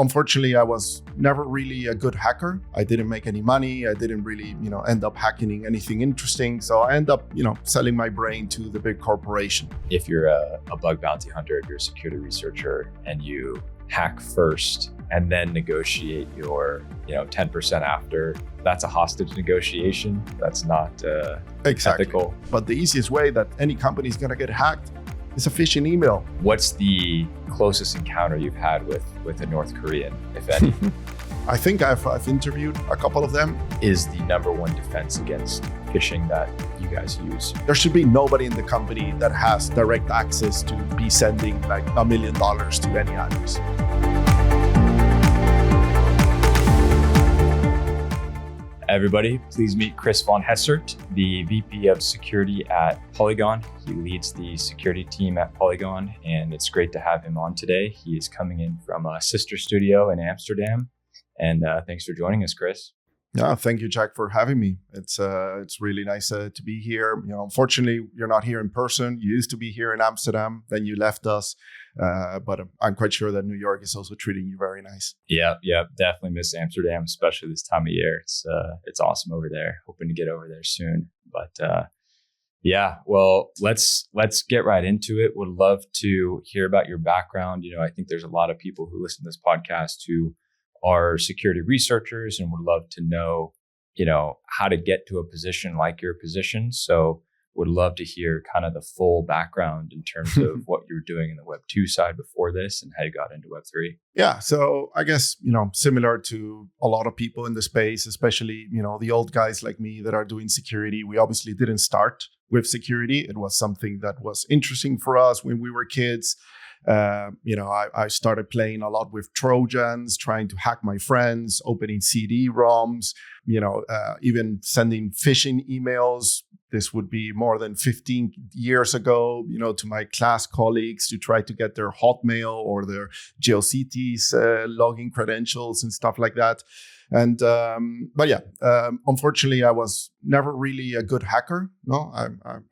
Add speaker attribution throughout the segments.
Speaker 1: Unfortunately, I was never really a good hacker. I didn't make any money. I didn't really, end up hacking anything interesting. So I end up, selling my brain to the big corporation.
Speaker 2: If you're a bug bounty hunter, if you're a security researcher and you hack first and then negotiate your, 10% after, that's a hostage negotiation. That's not ethical.
Speaker 1: But the easiest way that any company is going to get hacked is a phishing email.
Speaker 2: What's the closest encounter you've had with a North Korean, if any?
Speaker 1: I think I've interviewed a couple of them.
Speaker 2: Is the number one defense against phishing that you guys use?
Speaker 1: There should be nobody in the company that has direct access to be sending like $1 million to any address.
Speaker 2: Everybody, please meet Chris von Hessert, the VP of Security at Polygon. He leads the security team at Polygon, and it's great to have him on today. He is coming in from a sister studio in Amsterdam, and thanks for joining us, Chris.
Speaker 1: Yeah, thank you, Jack, for having me. It's really nice to be here. Unfortunately, you're not here in person. You used to be here in Amsterdam, then you left us. But I'm quite sure that New York is also treating you very nice.
Speaker 2: Yeah, definitely miss Amsterdam, especially this time of year. It's awesome over there. Hoping to get over there soon. But well, let's get right into it. Would love to hear about your background. I think there's a lot of people who listen to this podcast who are security researchers and would love to know, how to get to a position like your position. So would love to hear kind of the full background in terms of what you were doing in the Web 2 side before this and how you got into Web 3.
Speaker 1: Yeah. So I guess, similar to a lot of people in the space, especially, the old guys like me that are doing security, we obviously didn't start with security. It was something that was interesting for us when we were kids. I started playing a lot with Trojans, trying to hack my friends, opening CD-ROMs, even sending phishing emails. This would be more than 15 years ago, to my class colleagues to try to get their Hotmail or their GeoCities login credentials and stuff like that. And unfortunately, I was never really a good hacker. No,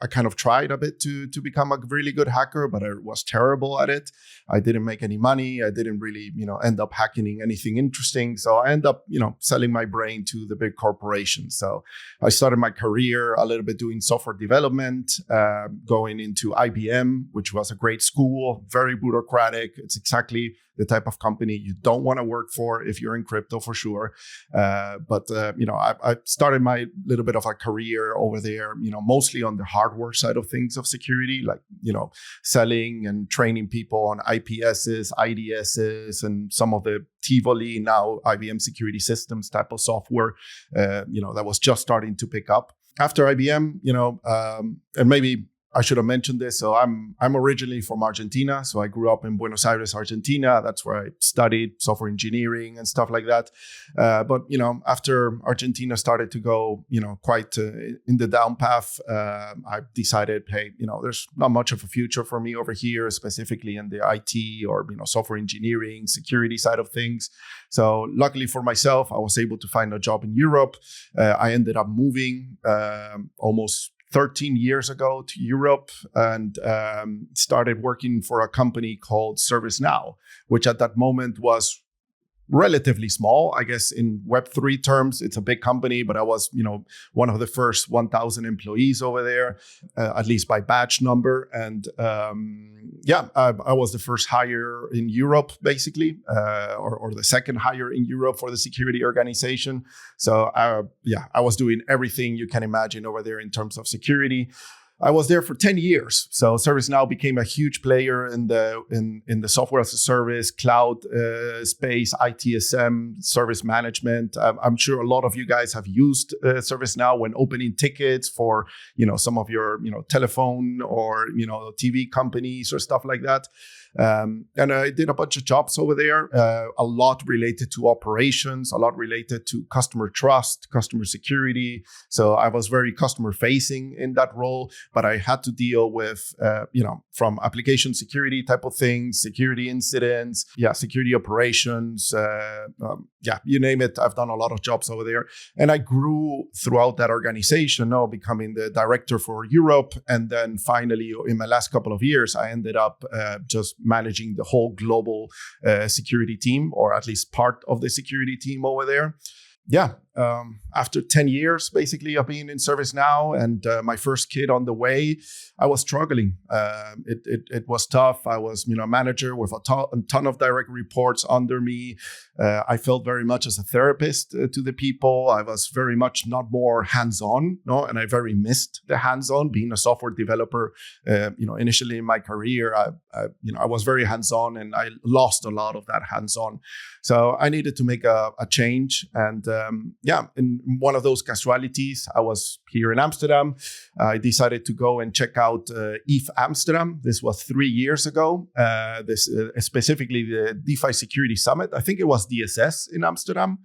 Speaker 1: I kind of tried a bit to become a really good hacker, but I was terrible at it. I didn't make any money. I didn't really, end up hacking anything interesting. So I ended up, selling my brain to the big corporations. So I started my career a little bit doing software development, going into IBM, which was a great school, very bureaucratic. It's exactly the type of company you don't want to work for if you're in crypto, for sure. I started my little bit of a career over there, mostly on the hardware side of things of security, like, selling and training people on IPSs, IDSs, and some of the Tivoli, now IBM security systems type of software, that was just starting to pick up. After IBM, and maybe I should have mentioned this. So I'm originally from Argentina. So I grew up in Buenos Aires, Argentina. That's where I studied software engineering and stuff like that. But after Argentina started to go, quite in the down path, I decided, hey, there's not much of a future for me over here, specifically in the IT or, software engineering, security side of things. So luckily for myself, I was able to find a job in Europe. I ended up moving almost 13 years ago to Europe and started working for a company called ServiceNow, which at that moment was relatively small. I guess in Web3 terms, it's a big company, but I was, one of the first 1,000 employees over there, at least by batch number. And I was the first hire in Europe, basically, or the second hire in Europe for the security organization. So I was doing everything you can imagine over there in terms of security. I was there for 10 years. So ServiceNow became a huge player in the software as a service, cloud space, ITSM, service management. I'm sure a lot of you guys have used ServiceNow when opening tickets for, some of your, telephone or, TV companies or stuff like that. And I did a bunch of jobs over there, a lot related to operations, a lot related to customer trust, customer security. So I was very customer facing in that role, but I had to deal with, from application security type of things, security incidents, security operations, you name it. I've done a lot of jobs over there. And I grew throughout that organization, becoming the director for Europe. And then finally, in my last couple of years, I ended up just managing the whole global security team, or at least part of the security team over there. After 10 years, basically, of being in ServiceNow and my first kid on the way, I was struggling. It was tough. I was, a manager with a ton of direct reports under me. I felt very much as a therapist to the people. I was very much not more hands-on, and I very missed the hands-on. Being a software developer, initially in my career, I was very hands-on, and I lost a lot of that hands-on. So I needed to make a change, and in one of those casualties, I was here in Amsterdam. I decided to go and check out Amsterdam. This was 3 years ago. Specifically the DeFi Security Summit. I think it was DSS in Amsterdam.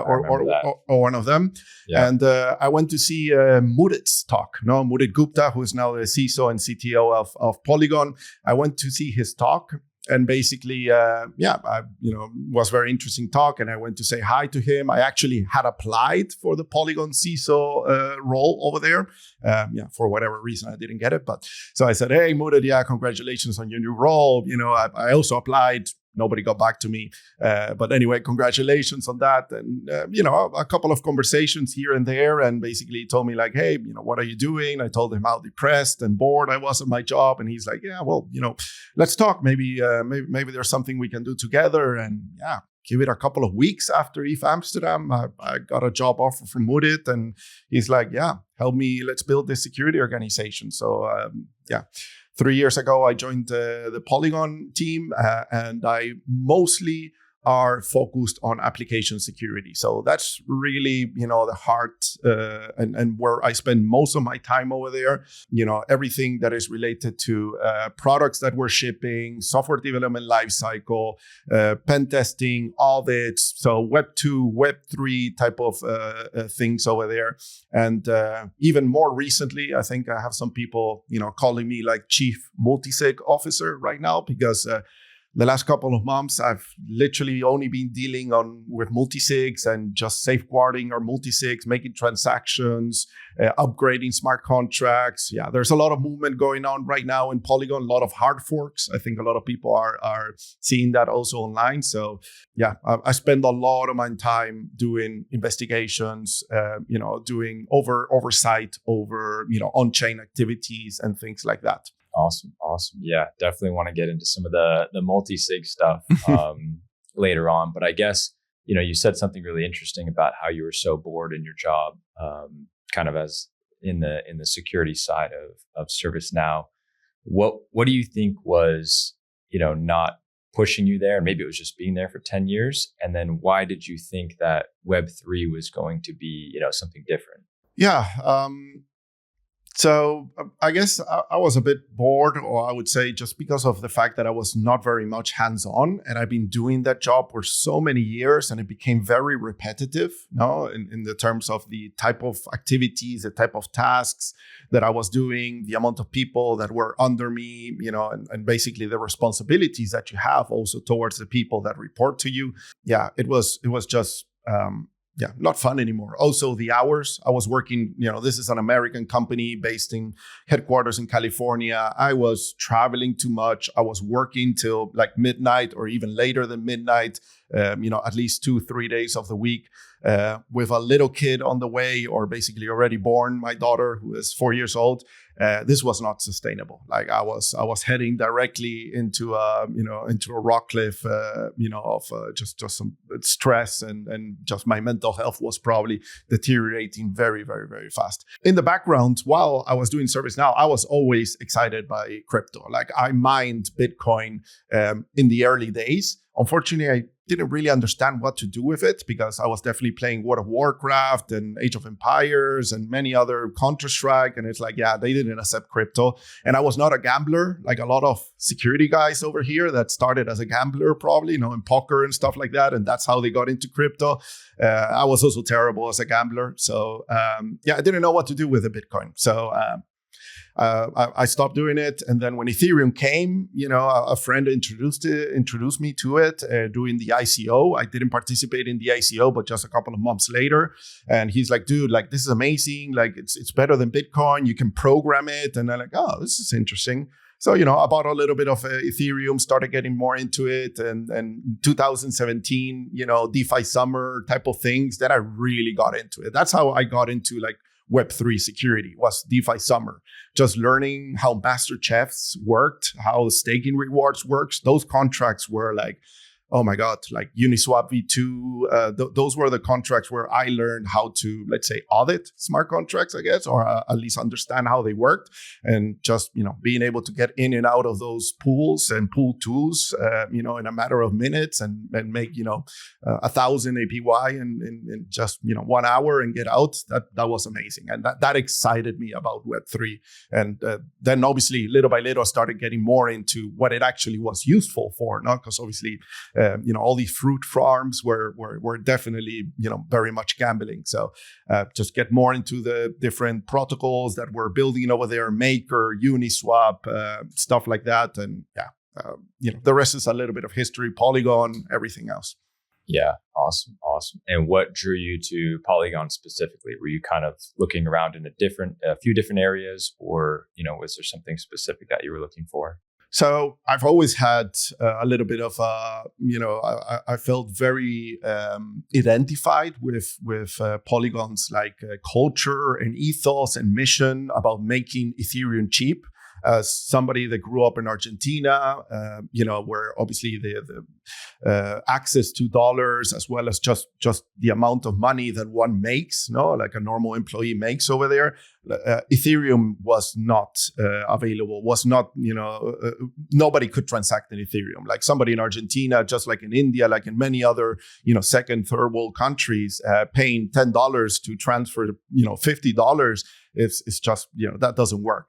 Speaker 1: Or one of them. Yeah. And I went to see Mudit's talk. Mudit Gupta, who is now the CISO and CTO of Polygon. I went to see his talk. And basically, I was very interesting talk, and I went to say hi to him. I actually had applied for the Polygon CISO role over there. For whatever reason, I didn't get it. But so I said, hey, Mudit, congratulations on your new role. I also applied. Nobody got back to me. But anyway, congratulations on that. And, a couple of conversations here and there. And basically he told me like, hey, what are you doing? I told him how depressed and bored I was at my job. And he's like, let's talk. Maybe there's something we can do together. And give it a couple of weeks after Amsterdam, I got a job offer from Mudit. And he's like, help me, let's build this security organization. So, 3 years ago, I joined the Polygon team, and I mostly are focused on application security. So that's really, the heart and where I spend most of my time over there. Everything that is related to products that we're shipping, software development lifecycle, pen testing, audits. So Web 2, Web 3 type of things over there. And even more recently, I think I have some people, calling me like Chief Multisig Officer right now, because the last couple of months, I've literally only been dealing with multisigs and just safeguarding our multisigs, making transactions, upgrading smart contracts. There's a lot of movement going on right now in Polygon, a lot of hard forks. I think a lot of people are seeing that also online. So I spend a lot of my time doing investigations, doing oversight over, on-chain activities and things like that.
Speaker 2: Awesome. Yeah, definitely want to get into some of the multi-sig stuff later on. But I guess, you said something really interesting about how you were so bored in your job, kind of as in the security side of ServiceNow. What do you think was, not pushing you there? Maybe it was just being there for 10 years. And then why did you think that Web3 was going to be, something different?
Speaker 1: So I guess I was a bit bored, or I would say just because of the fact that I was not very much hands-on, and I've been doing that job for so many years, and it became very repetitive, in the terms of the type of activities, the type of tasks that I was doing, the amount of people that were under me, and basically the responsibilities that you have also towards the people that report to you. It was just not fun anymore. Also, the hours I was working, this is an American company based in headquarters in California. I was traveling too much. I was working till like midnight or even later than midnight, at least 2-3 days of the week, with a little kid on the way, or basically already born, my daughter, who is 4 years old. This was not sustainable. Like I was heading directly into a rock cliff, of just some stress, and just my mental health was probably deteriorating very, very, very fast. In the background, while I was doing ServiceNow, I was always excited by crypto. Like I mined Bitcoin in the early days. Unfortunately, I didn't really understand what to do with it, because I was definitely playing World of Warcraft and Age of Empires and many other Counter-Strike. And it's like, they didn't accept crypto. And I was not a gambler, like a lot of security guys over here that started as a gambler, probably, in poker and stuff like that. And that's how they got into crypto. I was also terrible as a gambler. So, I didn't know what to do with the Bitcoin. So, I stopped doing it. And then when Ethereum came, a friend introduced me to it during the ICO. I didn't participate in the ICO, but just a couple of months later. And he's like, dude, like, this is amazing. Like, it's better than Bitcoin. You can program it. And I'm like, oh, this is interesting. So, I bought a little bit of Ethereum, started getting more into it. And 2017, DeFi summer type of things, then I really got into it. That's how I got into like Web3 security, was DeFi summer. Just learning how master chefs worked, how staking rewards works. Those contracts were like, oh my God, like Uniswap V2, those were the contracts where I learned how to, let's say, audit smart contracts, I guess, or at least understand how they worked. And just, being able to get in and out of those pools and pool tools, in a matter of minutes and make, 1,000 APY in just, 1 hour and get out, that was amazing. And that excited me about Web3. And then obviously, little by little, I started getting more into what it actually was useful for, because obviously, all these fruit farms were definitely, very much gambling. So just get more into the different protocols that we're building over there, Maker, Uniswap, stuff like that. And the rest is a little bit of history, Polygon, everything else.
Speaker 2: Yeah, awesome. And what drew you to Polygon specifically? Were you kind of looking around in a few different areas, or, was there something specific that you were looking for?
Speaker 1: So I've always had a little bit of, I felt very identified with Polygon's like culture and ethos and mission about making Ethereum cheap. As somebody that grew up in Argentina, where obviously the access to dollars as well as just the amount of money that one makes, like a normal employee makes over there, Ethereum was not available. Was not, nobody could transact in Ethereum. Like somebody in Argentina, just like in India, like in many other, second, third world countries, paying $10 to transfer, $50. It's just, that doesn't work.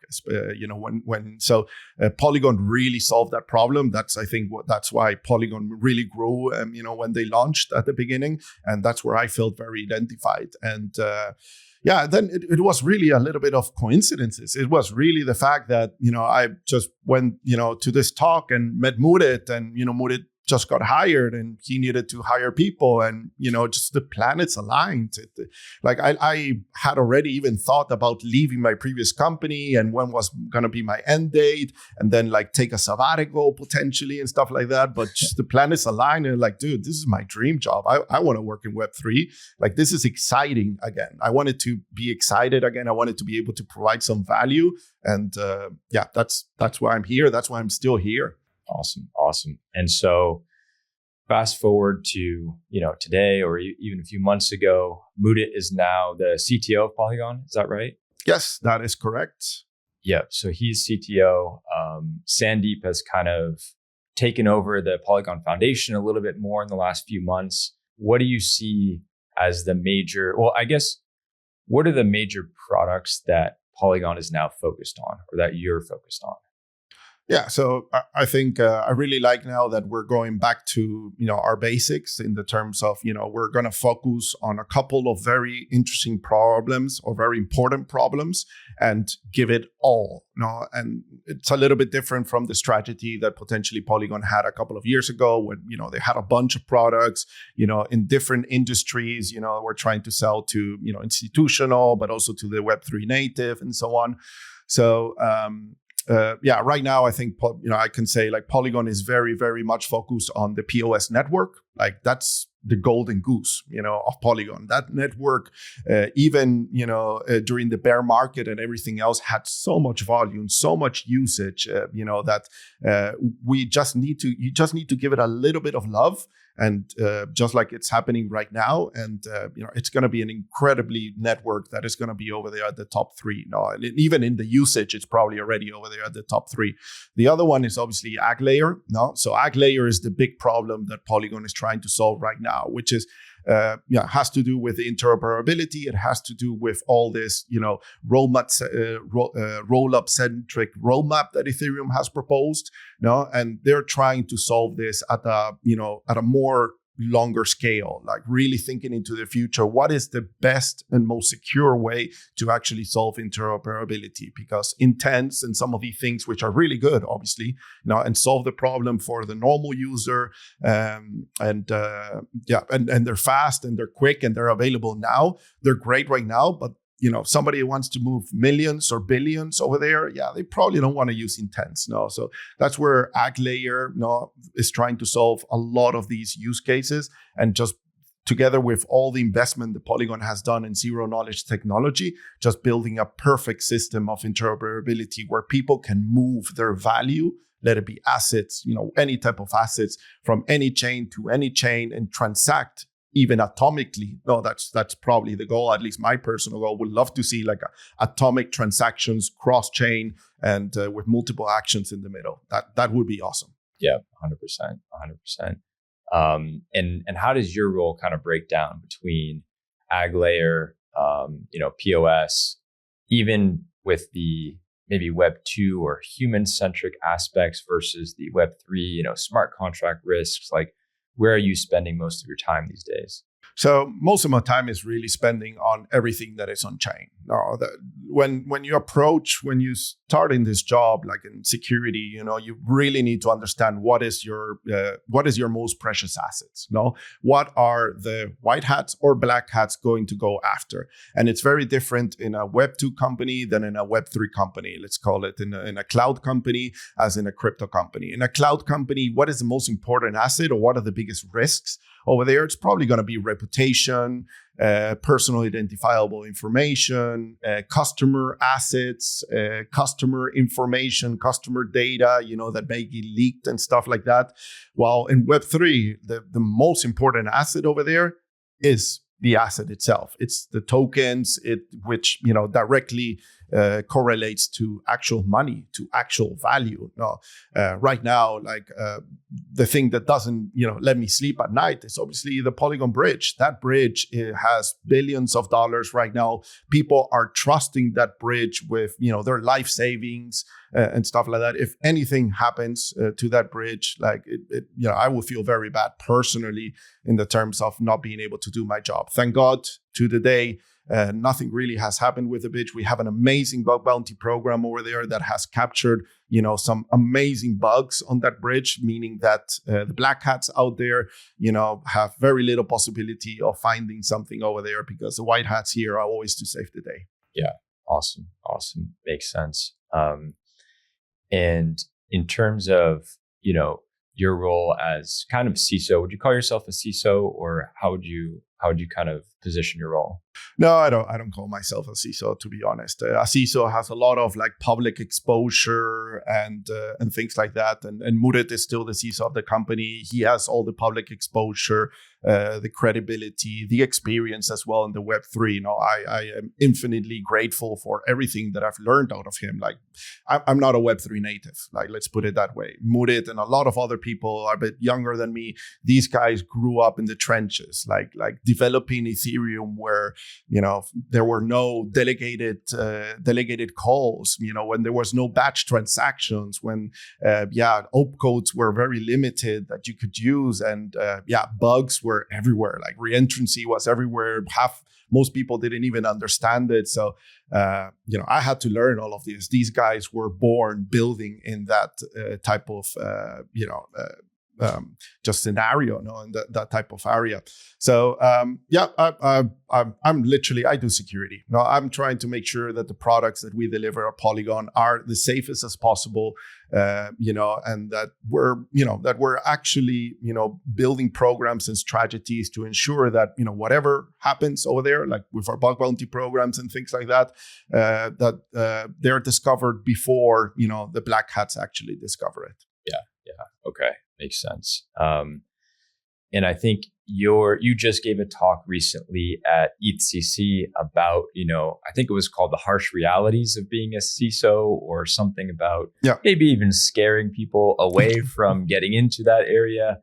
Speaker 1: Polygon really solved that problem. That's why Polygon really grew, when they launched at the beginning. And that's where I felt very identified. And then it was really a little bit of coincidences. It was really the fact that, I just went, to this talk and met Mudit, and, Mudit just got hired and he needed to hire people, and just the planets aligned. I had already even thought about leaving my previous company and when was going to be my end date, and then like take a sabbatical potentially and stuff like that. But just the planets aligned, and like, dude, this is my dream job. I want to work in Web3. Like, this is exciting again. I wanted to be excited again. I wanted to be able to provide some value, and that's why I'm here. That's why I'm still here.
Speaker 2: Awesome. And so fast forward to, today, or even a few months ago, Mudit is now the CTO of Polygon. Is that right?
Speaker 1: Yes, that is correct.
Speaker 2: Yeah. So he's CTO. Sandeep has kind of taken over the Polygon Foundation a little bit more in the last few months. What do you see as what are the major products that Polygon is now focused on, or that you're focused on?
Speaker 1: Yeah, so I think I really like now that we're going back to, our basics in the terms of, we're going to focus on a couple of very interesting problems or very important problems and give it all. And it's a little bit different from the strategy that potentially Polygon had a couple of years ago when, they had a bunch of products, in different industries, we're trying to sell to, institutional, but also to the Web3 native and so on. So, right now, I think, I can say like Polygon is very, very much focused on the POS network. Like, that's the golden goose, of Polygon. That network, even, during the bear market and everything else, had so much volume, so much usage, that you just need to give it a little bit of love. And just like it's happening right now, and it's going to be an incredibly network that is going to be over there at the top 3. Even in the usage, it's probably already over there at the top 3. The other one is obviously AggLayer. So AggLayer is the big problem that Polygon is trying to solve right now, which is has to do with the interoperability. It has to do with all this, roll-up centric roadmap that Ethereum has proposed. And they're trying to solve this at a more longer scale, like really thinking into the future. What is the best and most secure way to actually solve interoperability? Because intents and some of these things, which are really good, obviously, and solve the problem for the normal user, and they're fast and they're quick and they're available now. They're great right now, but somebody wants to move millions or billions over there. Yeah, they probably don't want to use intents. No, so that's where AggLayer is trying to solve a lot of these use cases, and just together with all the investment that Polygon has done in zero knowledge technology, just building a perfect system of interoperability where people can move their value, let it be assets, any type of assets from any chain to any chain, and transact even atomically. No, that's probably the goal. At least my personal goal. Would love to see like atomic transactions cross chain and with multiple actions in the middle. That would be awesome.
Speaker 2: Yeah, 100%. And how does your role kind of break down between AggLayer, POS, even with the maybe Web 2 or human-centric aspects versus the Web 3, smart contract risks? Like, where are you spending most of your time these days?
Speaker 1: So most of my time is really spending on everything that is on chain. Now, when you start in this job, like in security, you really need to understand what is your most precious assets. What are the white hats or black hats going to go after? And it's very different in a Web 2 company than in a Web 3 company. Let's call it in a cloud company as in a crypto company. In a cloud company, what is the most important asset, or what are the biggest risks over there? It's probably going to be reputation, personal identifiable information, customer assets, customer information, customer data, that may get leaked and stuff like that. While in Web3, the most important asset over there is the asset itself. It's the tokens, which directly correlates to actual money, to actual value. Right now, the thing that doesn't let me sleep at night is obviously the Polygon bridge. That bridge, it has billions of dollars right now. People are trusting that bridge with their life savings and stuff like that. If anything happens to that bridge, I will feel very bad personally in the terms of not being able to do my job. Thank God to the day, nothing really has happened with the bridge. We have an amazing bug bounty program over there that has captured, some amazing bugs on that bridge, meaning that the black hats out there, have very little possibility of finding something over there, because the white hats here are always to save the day.
Speaker 2: Yeah, awesome. Makes sense. And in terms of, your role as kind of CISO, would you call yourself a CISO, or how would you kind of position your role?
Speaker 1: No, I don't call myself a CISO, to be honest. A CISO has a lot of public exposure and things like that. And Mudit is still the CISO of the company. He has all the public exposure, the credibility, the experience as well in the Web3. I am infinitely grateful for everything that I've learned out of him. I'm not a Web3 native. Let's put it that way. Mudit and a lot of other people are a bit younger than me. These guys grew up in the trenches, like developing Ethereum, where there were no delegated calls, when there was no batch transactions, when opcodes were very limited that you could use, and bugs were everywhere. Reentrancy was everywhere. Most people didn't even understand it. So I had to learn all of this. These guys were born building in that type of just scenario, in that type of area. So I'm literally, I do security. I'm trying to make sure that the products that we deliver at Polygon are the safest as possible, and that we're actually, building programs and strategies to ensure that, whatever happens over there, like with our bug bounty programs and things like that, that they're discovered before, the black hats actually discover it.
Speaker 2: Yeah. Okay. Makes sense. And I think you just gave a talk recently at ETHCC about, I think it was called the harsh realities of being a CISO, or something about maybe even scaring people away from getting into that area.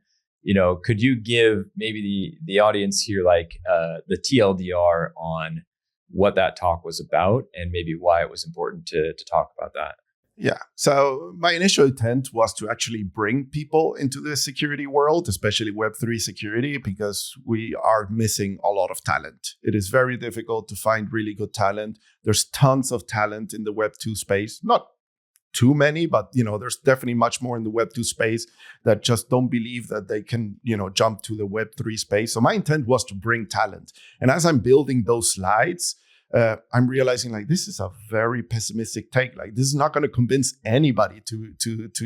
Speaker 2: Could you give maybe the audience here, the TLDR on what that talk was about, and maybe why it was important to talk about that?
Speaker 1: Yeah. So my initial intent was to actually bring people into the security world, especially Web3 security, because we are missing a lot of talent. It is very difficult to find really good talent. There's tons of talent in the Web2 space, not too many, but there's definitely much more in the Web2 space that just don't believe that they can, jump to the Web3 space. So my intent was to bring talent. And as I'm building those slides, I'm realizing like this is a very pessimistic take. Like this is not going to convince anybody to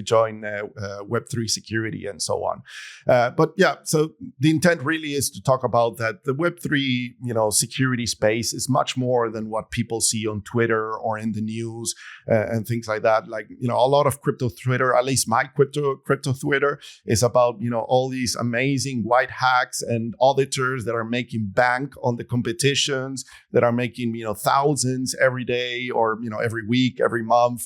Speaker 1: join Web3 security and so on. But yeah, so the intent really is to talk about that the Web3 security space is much more than what people see on Twitter or in the news and things like that. Like a lot of crypto Twitter, at least my crypto Twitter, is about all these amazing white hacks and auditors that are making bank on the competitions, that are making thousands every day or every week, every month.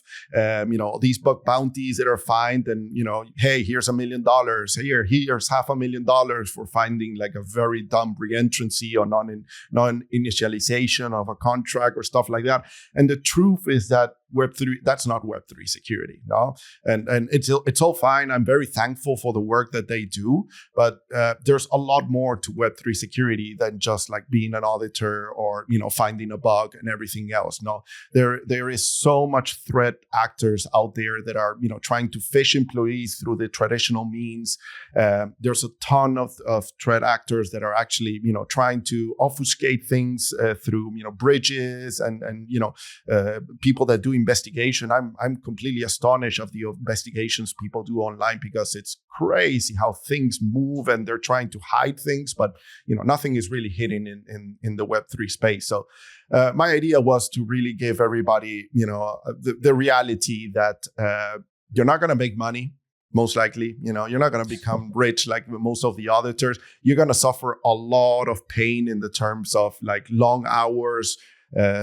Speaker 1: These bug bounties that are fined, and hey, here's $1 million. Here's $500,000 for finding like a very dumb reentrancy or non-initialization of a contract or stuff like that. And the truth is that Web3, that's not Web3 security, no? And it's all fine. I'm very thankful for the work that they do, but there's a lot more to Web3 security than just like being an auditor or finding a bug and everything else. No, there is so much threat actors out there that are trying to phish employees through the traditional means. There's a ton of threat actors that are actually trying to obfuscate things through bridges and people that do investigation. I'm completely astonished of the investigations people do online, because it's crazy how things move and they're trying to hide things, but nothing is really hidden in the Web3 space. So my idea was to really give everybody the reality that you're not going to make money. Most likely, you're not going to become rich like most of the auditors. You're going to suffer a lot of pain in the terms of like long hours,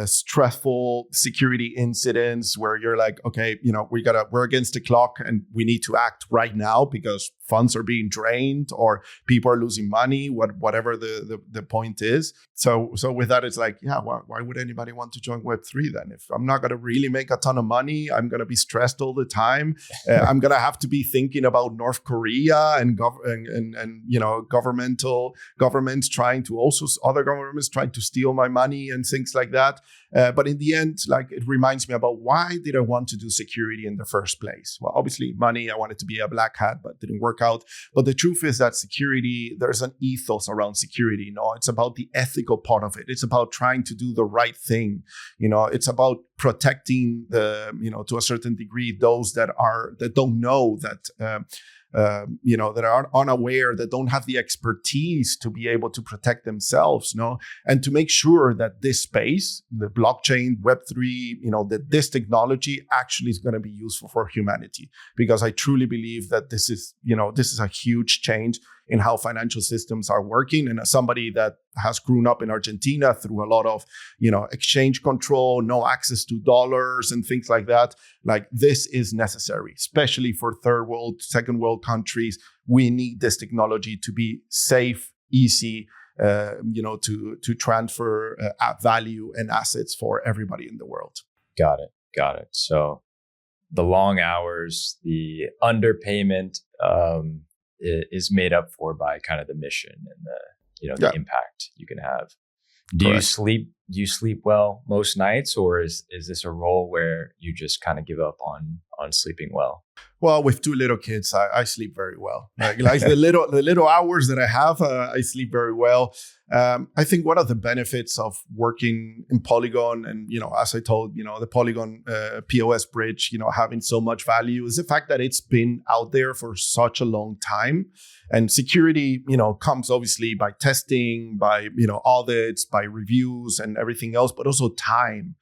Speaker 1: stressful security incidents where you're like, okay, we're against the clock and we need to act right now because funds are being drained or people are losing money, whatever the point is. So with that, it's like, yeah, why would anybody want to join Web3 then? If I'm not going to really make a ton of money, I'm going to be stressed all the time. I'm going to have to be thinking about North Korea and governments trying to steal my money and things like that. But in the end, like, it reminds me about why did I want to do security in the first place? Well, obviously money, I wanted to be a black hat, but didn't work out. But the truth is that security, there's an ethos around security. It's about the ethical part of it. It's about trying to do the right thing. It's about protecting to a certain degree, those that don't know that, that are unaware, that don't have the expertise to be able to protect themselves, and to make sure that this space, the blockchain, Web3, that this technology actually is going to be useful for humanity. Because I truly believe that this is a huge change in how financial systems are working. And as somebody that has grown up in Argentina through a lot of, exchange control, no access to dollars and things like that, like, this is necessary, especially for third world, second world countries. We need this technology to be safe, easy, to transfer value and assets for everybody in the world.
Speaker 2: Got it. So the long hours, the underpayment, is made up for by kind of the mission and the impact you can have. Do you sleep well most nights, or is this a role where you just kind of give up on sleeping well?
Speaker 1: Well, with two little kids, I sleep very well. Like the little hours that I have, I sleep very well. I think one of the benefits of working in Polygon, and as I told, the Polygon POS bridge, having so much value, is the fact that it's been out there for such a long time. And security, comes obviously by testing, by audits, by reviews, and everything else, but also time.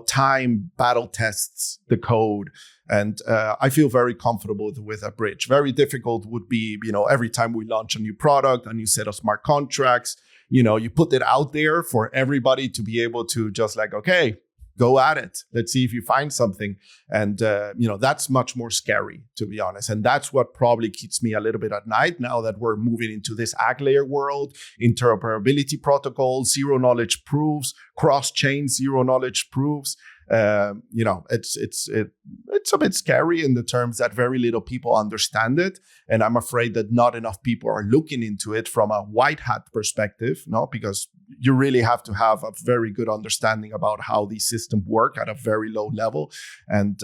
Speaker 1: Time battle tests the code. And I feel very comfortable with a bridge. Very difficult would be, every time we launch a new product, a new set of smart contracts, you put it out there for everybody to be able to just like, okay, go at it. Let's see if you find something. And, that's much more scary, to be honest. And that's what probably keeps me a little bit at night now that we're moving into this AggLayer world, interoperability protocols, zero knowledge proofs, cross-chain zero knowledge proofs. It's a bit scary in the terms that very little people understand it, and I'm afraid that not enough people are looking into it from a white hat perspective, no, because you really have to have a very good understanding about how these systems work at a very low level. And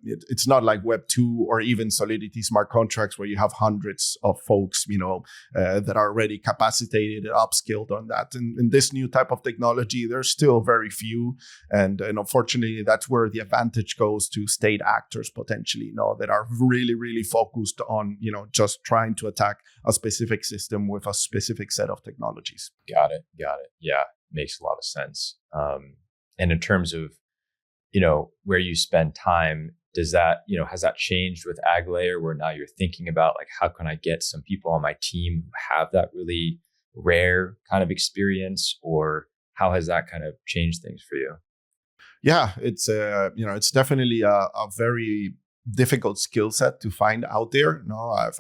Speaker 1: it's not like Web 2 or even Solidity smart contracts where you have hundreds of folks, that are already capacitated and upskilled on that. And in this new type of technology, there's still very few. And unfortunately, that's where the advantage goes to state actors potentially, that are really, really focused on, just trying to attack a specific system with a specific set of technologies.
Speaker 2: Got it. Yeah, makes a lot of sense. And in terms of, where you spend time, does that, has that changed with AggLayer, where now you're thinking about like, how can I get some people on my team who have that really rare kind of experience, or how has that kind of changed things for you?
Speaker 1: Yeah, it's it's definitely a very difficult skill set to find out there.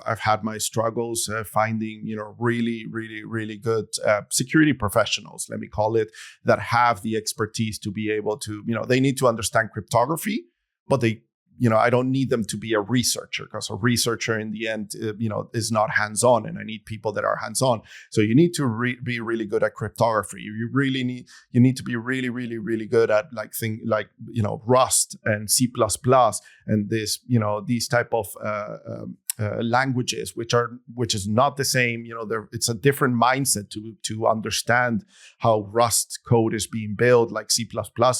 Speaker 1: I've had my struggles finding really, really, really good security professionals, let me call it, that have the expertise to be able to, they need to understand cryptography, but they, I don't need them to be a researcher, because a researcher in the end, is not hands-on, and I need people that are hands-on. So you need to be really good at cryptography. You need to be really, really, really good at Rust and C++ and this, these type of languages, which is not the same. It's a different mindset to understand how Rust code is being built, like C++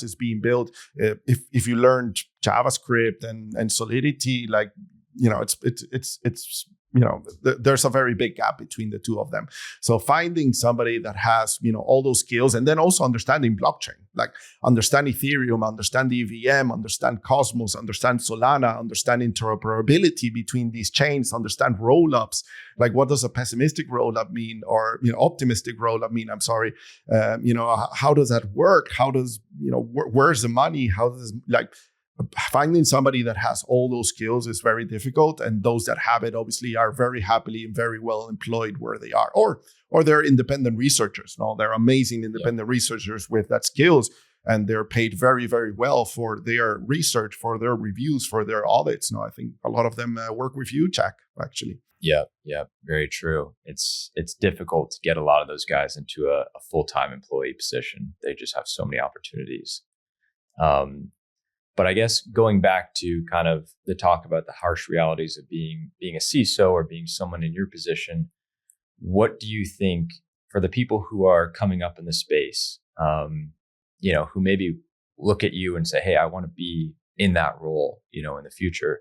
Speaker 1: is being built. If you learned JavaScript and Solidity, there's a very big gap between the two of them. So finding somebody that has, all those skills, and then also understanding blockchain, like understand Ethereum, understand EVM, understand Cosmos, understand Solana, understand interoperability between these chains, understand rollups. Like, what does a pessimistic rollup mean, or, optimistic rollup mean? I'm sorry. How does that work? How does, where's the money? How does, finding somebody that has all those skills is very difficult, and those that have it obviously are very happily and very well employed where they are, or they're independent researchers. No, they're amazing independent researchers with that skills, and they're paid very, very well for their research, for their reviews, for their audits. No, I think a lot of them work with you, Jack, actually.
Speaker 2: Yeah, very true. It's difficult to get a lot of those guys into a full-time employee position. They just have so many opportunities. But I guess going back to kind of the talk about the harsh realities of being a CISO or being someone in your position, what do you think for the people who are coming up in the space, who maybe look at you and say, hey, I want to be in that role, in the future?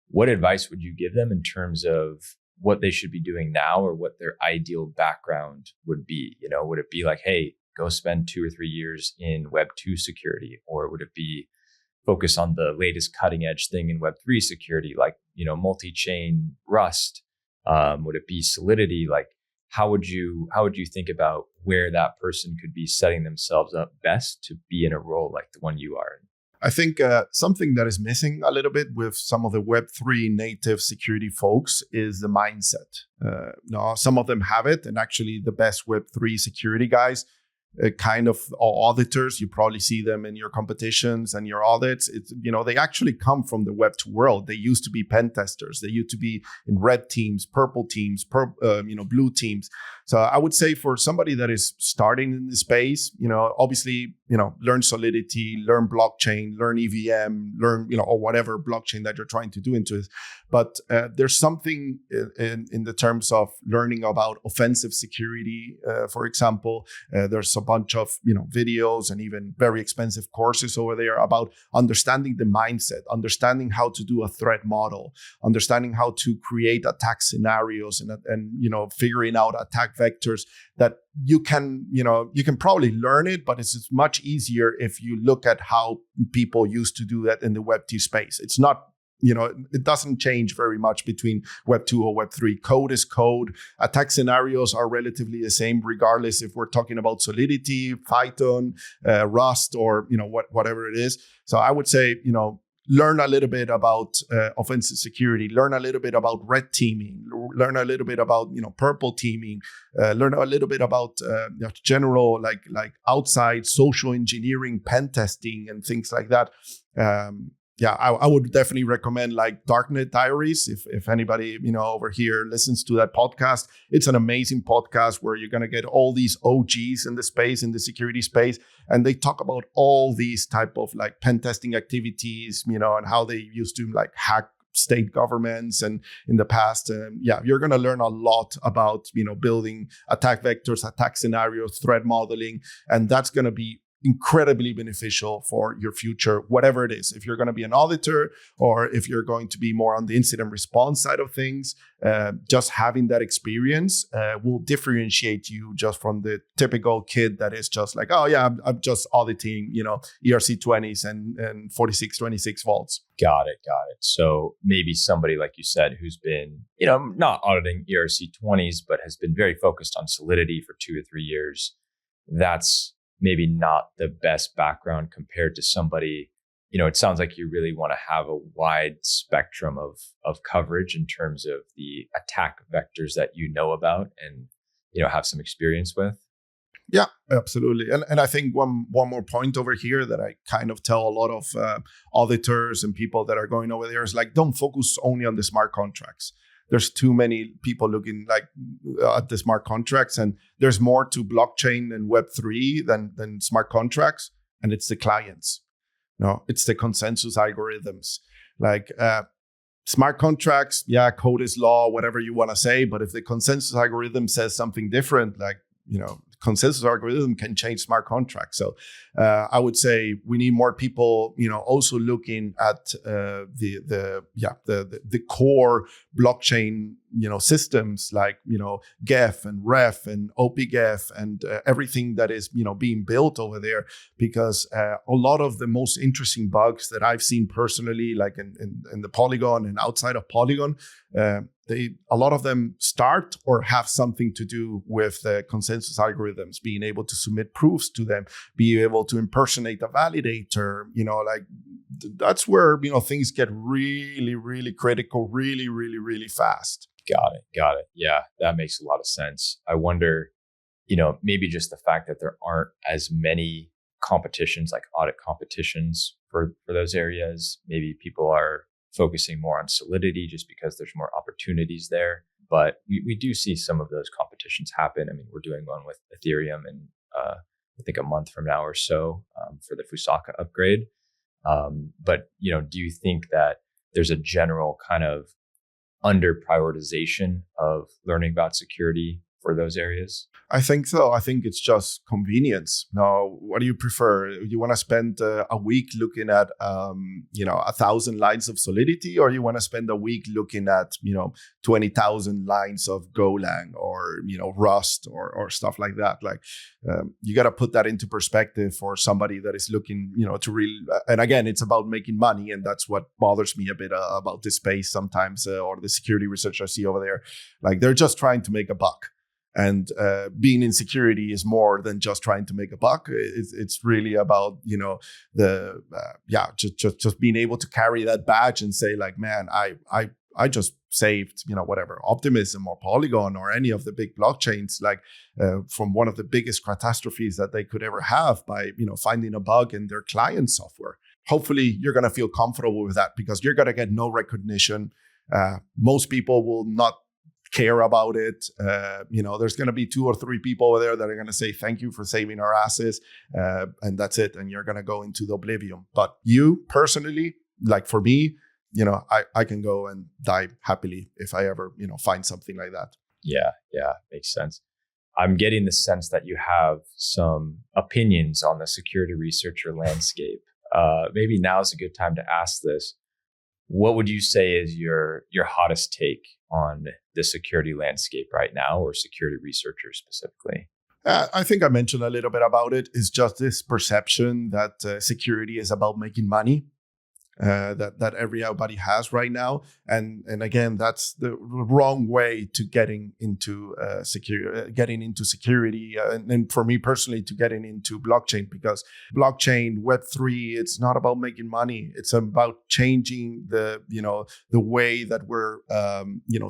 Speaker 2: What advice would you give them in terms of what they should be doing now, or what their ideal background would be? Would it be like, hey, go spend 2 or 3 years in Web 2 security, or would it be focus on the latest cutting edge thing in Web3 security, like, multi-chain Rust? Would it be Solidity? Like, how would you think about where that person could be setting themselves up best to be in a role like the one you are in?
Speaker 1: I think something that is missing a little bit with some of the Web3 native security folks is the mindset. Some of them have it, and actually the best Web3 security guys, kind of auditors, you probably see them in your competitions and your audits. It's, they actually come from the Web2 world. They used to be pen testers. They used to be in red teams, purple teams, blue teams. So I would say for somebody that is starting in the space, obviously, learn Solidity, learn blockchain, learn EVM, learn, or whatever blockchain that you're trying to do into it. But there's something in the terms of learning about offensive security, for example. There's a bunch of videos and even very expensive courses over there about understanding the mindset, understanding how to do a threat model, understanding how to create attack scenarios, and figuring out attack vectors that you can probably learn it, but it's much easier if you look at how people used to do that in the Web2 space. It's not, it doesn't change very much between Web 2 or Web 3. Code is code. Attack scenarios are relatively the same, regardless if we're talking about Solidity, Python, Rust, or whatever it is. So I would say, learn a little bit about offensive security, learn a little bit about red teaming, learn a little bit about purple teaming, learn a little bit about general like outside social engineering, pen testing, and things like that. I would definitely recommend like Darknet Diaries. If anybody over here listens to that podcast, it's an amazing podcast where you're gonna get all these OGs in the space, in the security space, and they talk about all these type of like pen testing activities, and how they used to like hack state governments and in the past. You're gonna learn a lot about building attack vectors, attack scenarios, threat modeling, and that's gonna be incredibly beneficial for your future, whatever it is. If you're going to be an auditor or if you're going to be more on the incident response side of things, just having that experience will differentiate you just from the typical kid that is just like, oh yeah, I'm just auditing, ERC20s and 4626 vaults.
Speaker 2: Got it. So maybe somebody like you said, who's been, not auditing ERC20s, but has been very focused on Solidity for 2 or 3 years. That's maybe not the best background compared to somebody, it sounds like you really want to have a wide spectrum of coverage in terms of the attack vectors that you know about and, have some experience with.
Speaker 1: Yeah, absolutely. And I think one more point over here that I kind of tell a lot of auditors and people that are going over there is like, don't focus only on the smart contracts. There's too many people looking like at the smart contracts, and there's more to blockchain and Web3 than smart contracts, and it's the clients. No, it's the consensus algorithms. Like smart contracts, code is law, whatever you want to say, but if the consensus algorithm says something different, like consensus algorithm can change smart contracts. So I would say we need more people, also looking at the core blockchain, systems like GEF and REF and OPGEF and everything that is being built over there, because a lot of the most interesting bugs that I've seen personally, like in the Polygon and outside of Polygon, a lot of them start or have something to do with the consensus algorithms, being able to submit proofs to them, be able to impersonate a validator, that's where, things get really, really critical, really, really, really fast.
Speaker 2: Got it. Yeah, that makes a lot of sense. I wonder, maybe just the fact that there aren't as many competitions, like audit competitions for those areas. Maybe people are focusing more on Solidity just because there's more opportunities there. But we do see some of those competitions happen. I mean, we're doing one with Ethereum in, I think, a month from now or so for the Fusaka upgrade. But, do you think that there's a general kind of under prioritization of learning about security for those areas?
Speaker 1: I think so. I think it's just convenience. Now, what do you prefer? You want to spend a week looking at, 1,000 lines of Solidity, or you want to spend a week looking at, 20,000 lines of Golang or, Rust or stuff like that? Like, you got to put that into perspective for somebody that is looking, to really, and again, it's about making money. And that's what bothers me a bit about this space sometimes, or the security research I see over there. Like, they're just trying to make a buck. And being in security is more than just trying to make a buck. It's really about just being able to carry that badge and say like, man, I just saved whatever Optimism or Polygon or any of the big blockchains from one of the biggest catastrophes that they could ever have by finding a bug in their client software. Hopefully, you're gonna feel comfortable with that because you're gonna get no recognition. Most people will not care about it. There's going to be 2 or 3 people over there that are going to say thank you for saving our asses, and that's it, and you're going to go into the oblivion. But you personally, like for me, I can go and die happily if I ever find something like that.
Speaker 2: Yeah, makes sense. I'm getting the sense that you have some opinions on the security researcher landscape. Maybe now is a good time to ask this. What would you say is your hottest take on the security landscape right now, or security researchers specifically?
Speaker 1: I think I mentioned a little bit about it. It's just this perception that security is about making money. that everybody has right now. And again, that's the wrong way to getting into security, and for me personally, to getting into blockchain, because blockchain, Web3, it's not about making money. It's about changing the way that we're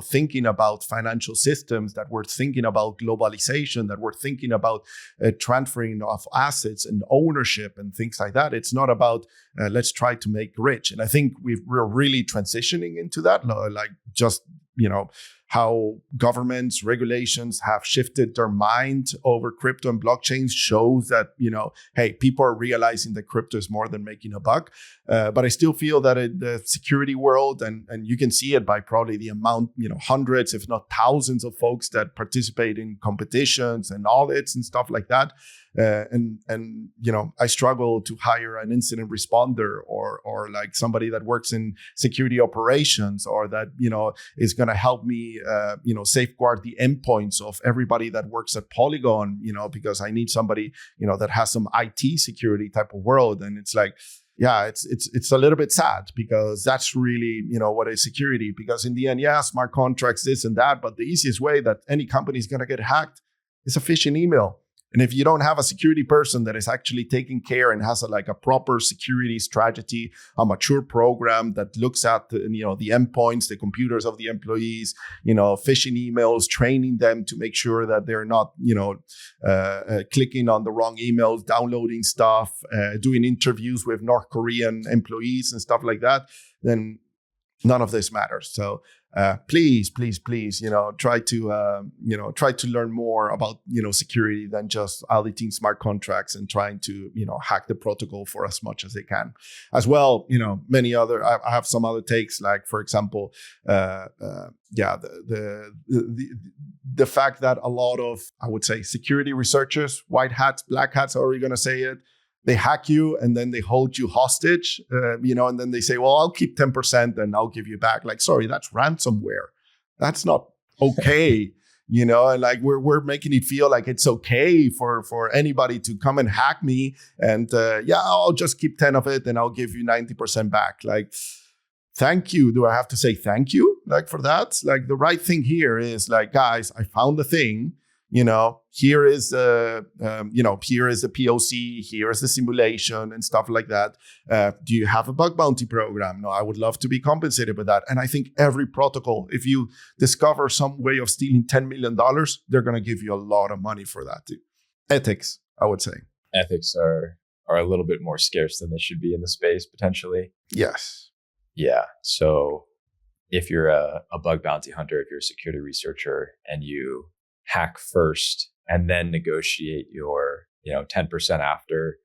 Speaker 1: thinking about financial systems, that we're thinking about globalization, that we're thinking about transferring of assets and ownership and things like that. It's not about let's try to make rich. And I think we're really transitioning into that, like just how governments, regulations have shifted their mind over crypto and blockchains shows that, hey, people are realizing that crypto is more than making a buck. But I still feel that in the security world, and you can see it by probably the amount, hundreds, if not thousands of folks that participate in competitions and audits and stuff like that. I struggle to hire an incident responder or like somebody that works in security operations, or that, is going to help me, safeguard the endpoints of everybody that works at Polygon, because I need somebody, that has some IT security type of world. And it's like, yeah, it's a little bit sad, because that's really, what is security. Because in the end, yeah, smart contracts, this and that, but the easiest way that any company is going to get hacked is a phishing email. And if you don't have a security person that is actually taking care and has a proper security strategy, a mature program that looks at the endpoints, the computers of the employees, phishing emails, training them to make sure that they're not, clicking on the wrong emails, downloading stuff, doing interviews with North Korean employees and stuff like that, then none of this matters. So please, try to learn more about, security than just auditing smart contracts and trying to, hack the protocol for as much as they can. As well, many other, I have some other takes, like, for example, the fact that a lot of, I would say, security researchers, white hats, black hats, how are you going to say it? They hack you and then they hold you hostage, and then they say, well, I'll keep 10% and I'll give you back. Like, sorry, that's ransomware. That's not okay. And like we're making it feel like it's okay for anybody to come and hack me. And I'll just keep 10 of it and I'll give you 90% back. Like, thank you. Do I have to say thank you? Like, for that? Like, the right thing here is like, guys, I found the thing. Here is here is the POC, here is the simulation and stuff like that. Do you have a bug bounty program? No, I would love to be compensated with that. And I think every protocol, if you discover some way of stealing $10 million, they're going to give you a lot of money for that too. Ethics, I would say.
Speaker 2: Ethics are a little bit more scarce than they should be in the space, potentially.
Speaker 1: Yes.
Speaker 2: Yeah. So if you're a bug bounty hunter, if you're a security researcher and you hack first and then negotiate your 10% after,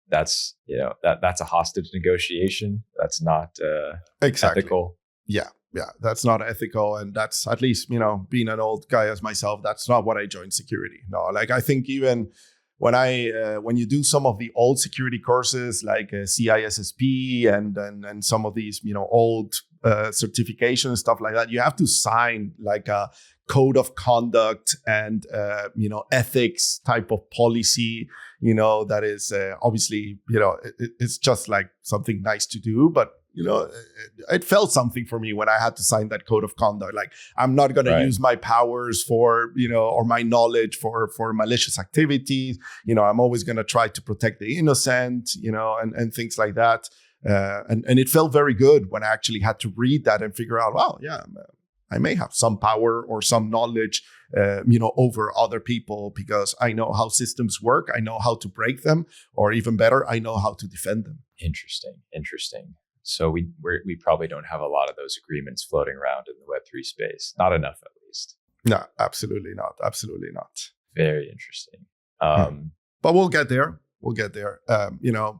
Speaker 2: that's that's a hostage negotiation. That's not ethical.
Speaker 1: Yeah, that's not ethical. And that's, at least, being an old guy as myself, that's not what I joined security. No, like, I think even when you do some of the old security courses like CISSP and some of these old certification stuff like that, you have to sign like a code of conduct and ethics type of policy, that is obviously, it's just like something nice to do, but it felt something for me when I had to sign that code of conduct. Like, I'm not going to use my powers for, or my knowledge for malicious activities. I'm always going to try to protect the innocent, and things like that. And it felt very good when I actually had to read that and figure out, wow, yeah, I may have some power or some knowledge, over other people, because I know how systems work. I know how to break them, or even better, I know how to defend them.
Speaker 2: Interesting. So we probably don't have a lot of those agreements floating around in the Web3 space. Not enough, at least.
Speaker 1: No, absolutely not. Absolutely not.
Speaker 2: Very interesting.
Speaker 1: But we'll get there.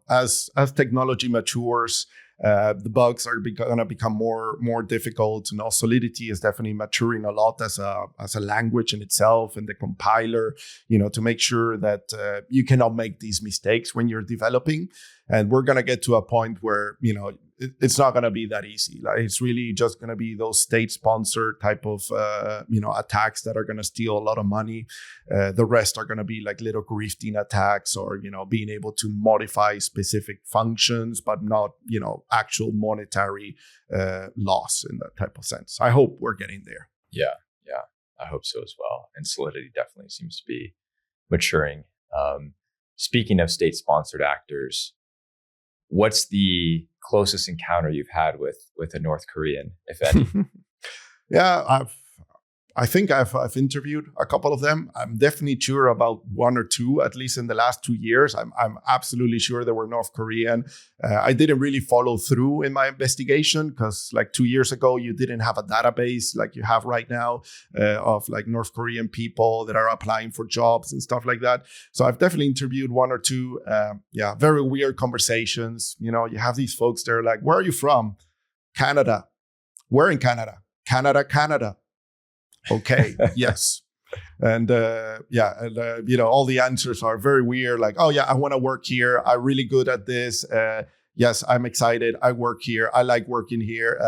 Speaker 1: As technology matures, the bugs are going to become more difficult. Solidity is definitely maturing a lot as a language in itself, and the compiler, to make sure that you cannot make these mistakes when you're developing. And we're going to get to a point where, it's not going to be that easy. Like, it's really just going to be those state-sponsored type of attacks that are going to steal a lot of money. The rest are going to be like little grifting attacks, or being able to modify specific functions, but not actual monetary loss in that type of sense. I hope we're getting there.
Speaker 2: Yeah, I hope so as well. And Solidity definitely seems to be maturing. Speaking of state-sponsored actors, what's the closest encounter you've had with a North Korean, if any?
Speaker 1: Yeah, I think I've interviewed a couple of them. I'm definitely sure about one or two, at least in the last 2 years. I'm absolutely sure they were North Korean. I didn't really follow through in my investigation because like 2 years ago, you didn't have a database like you have right now of like North Korean people that are applying for jobs and stuff like that. So I've definitely interviewed one or two. Very weird conversations. You have these folks, they're like, where are you from? Canada. Where in Canada? Canada. Okay. Yes. And all the answers are very weird. Like, oh yeah, I want to work here. I'm really good at this. Yes, I'm excited. I work here. I like working here.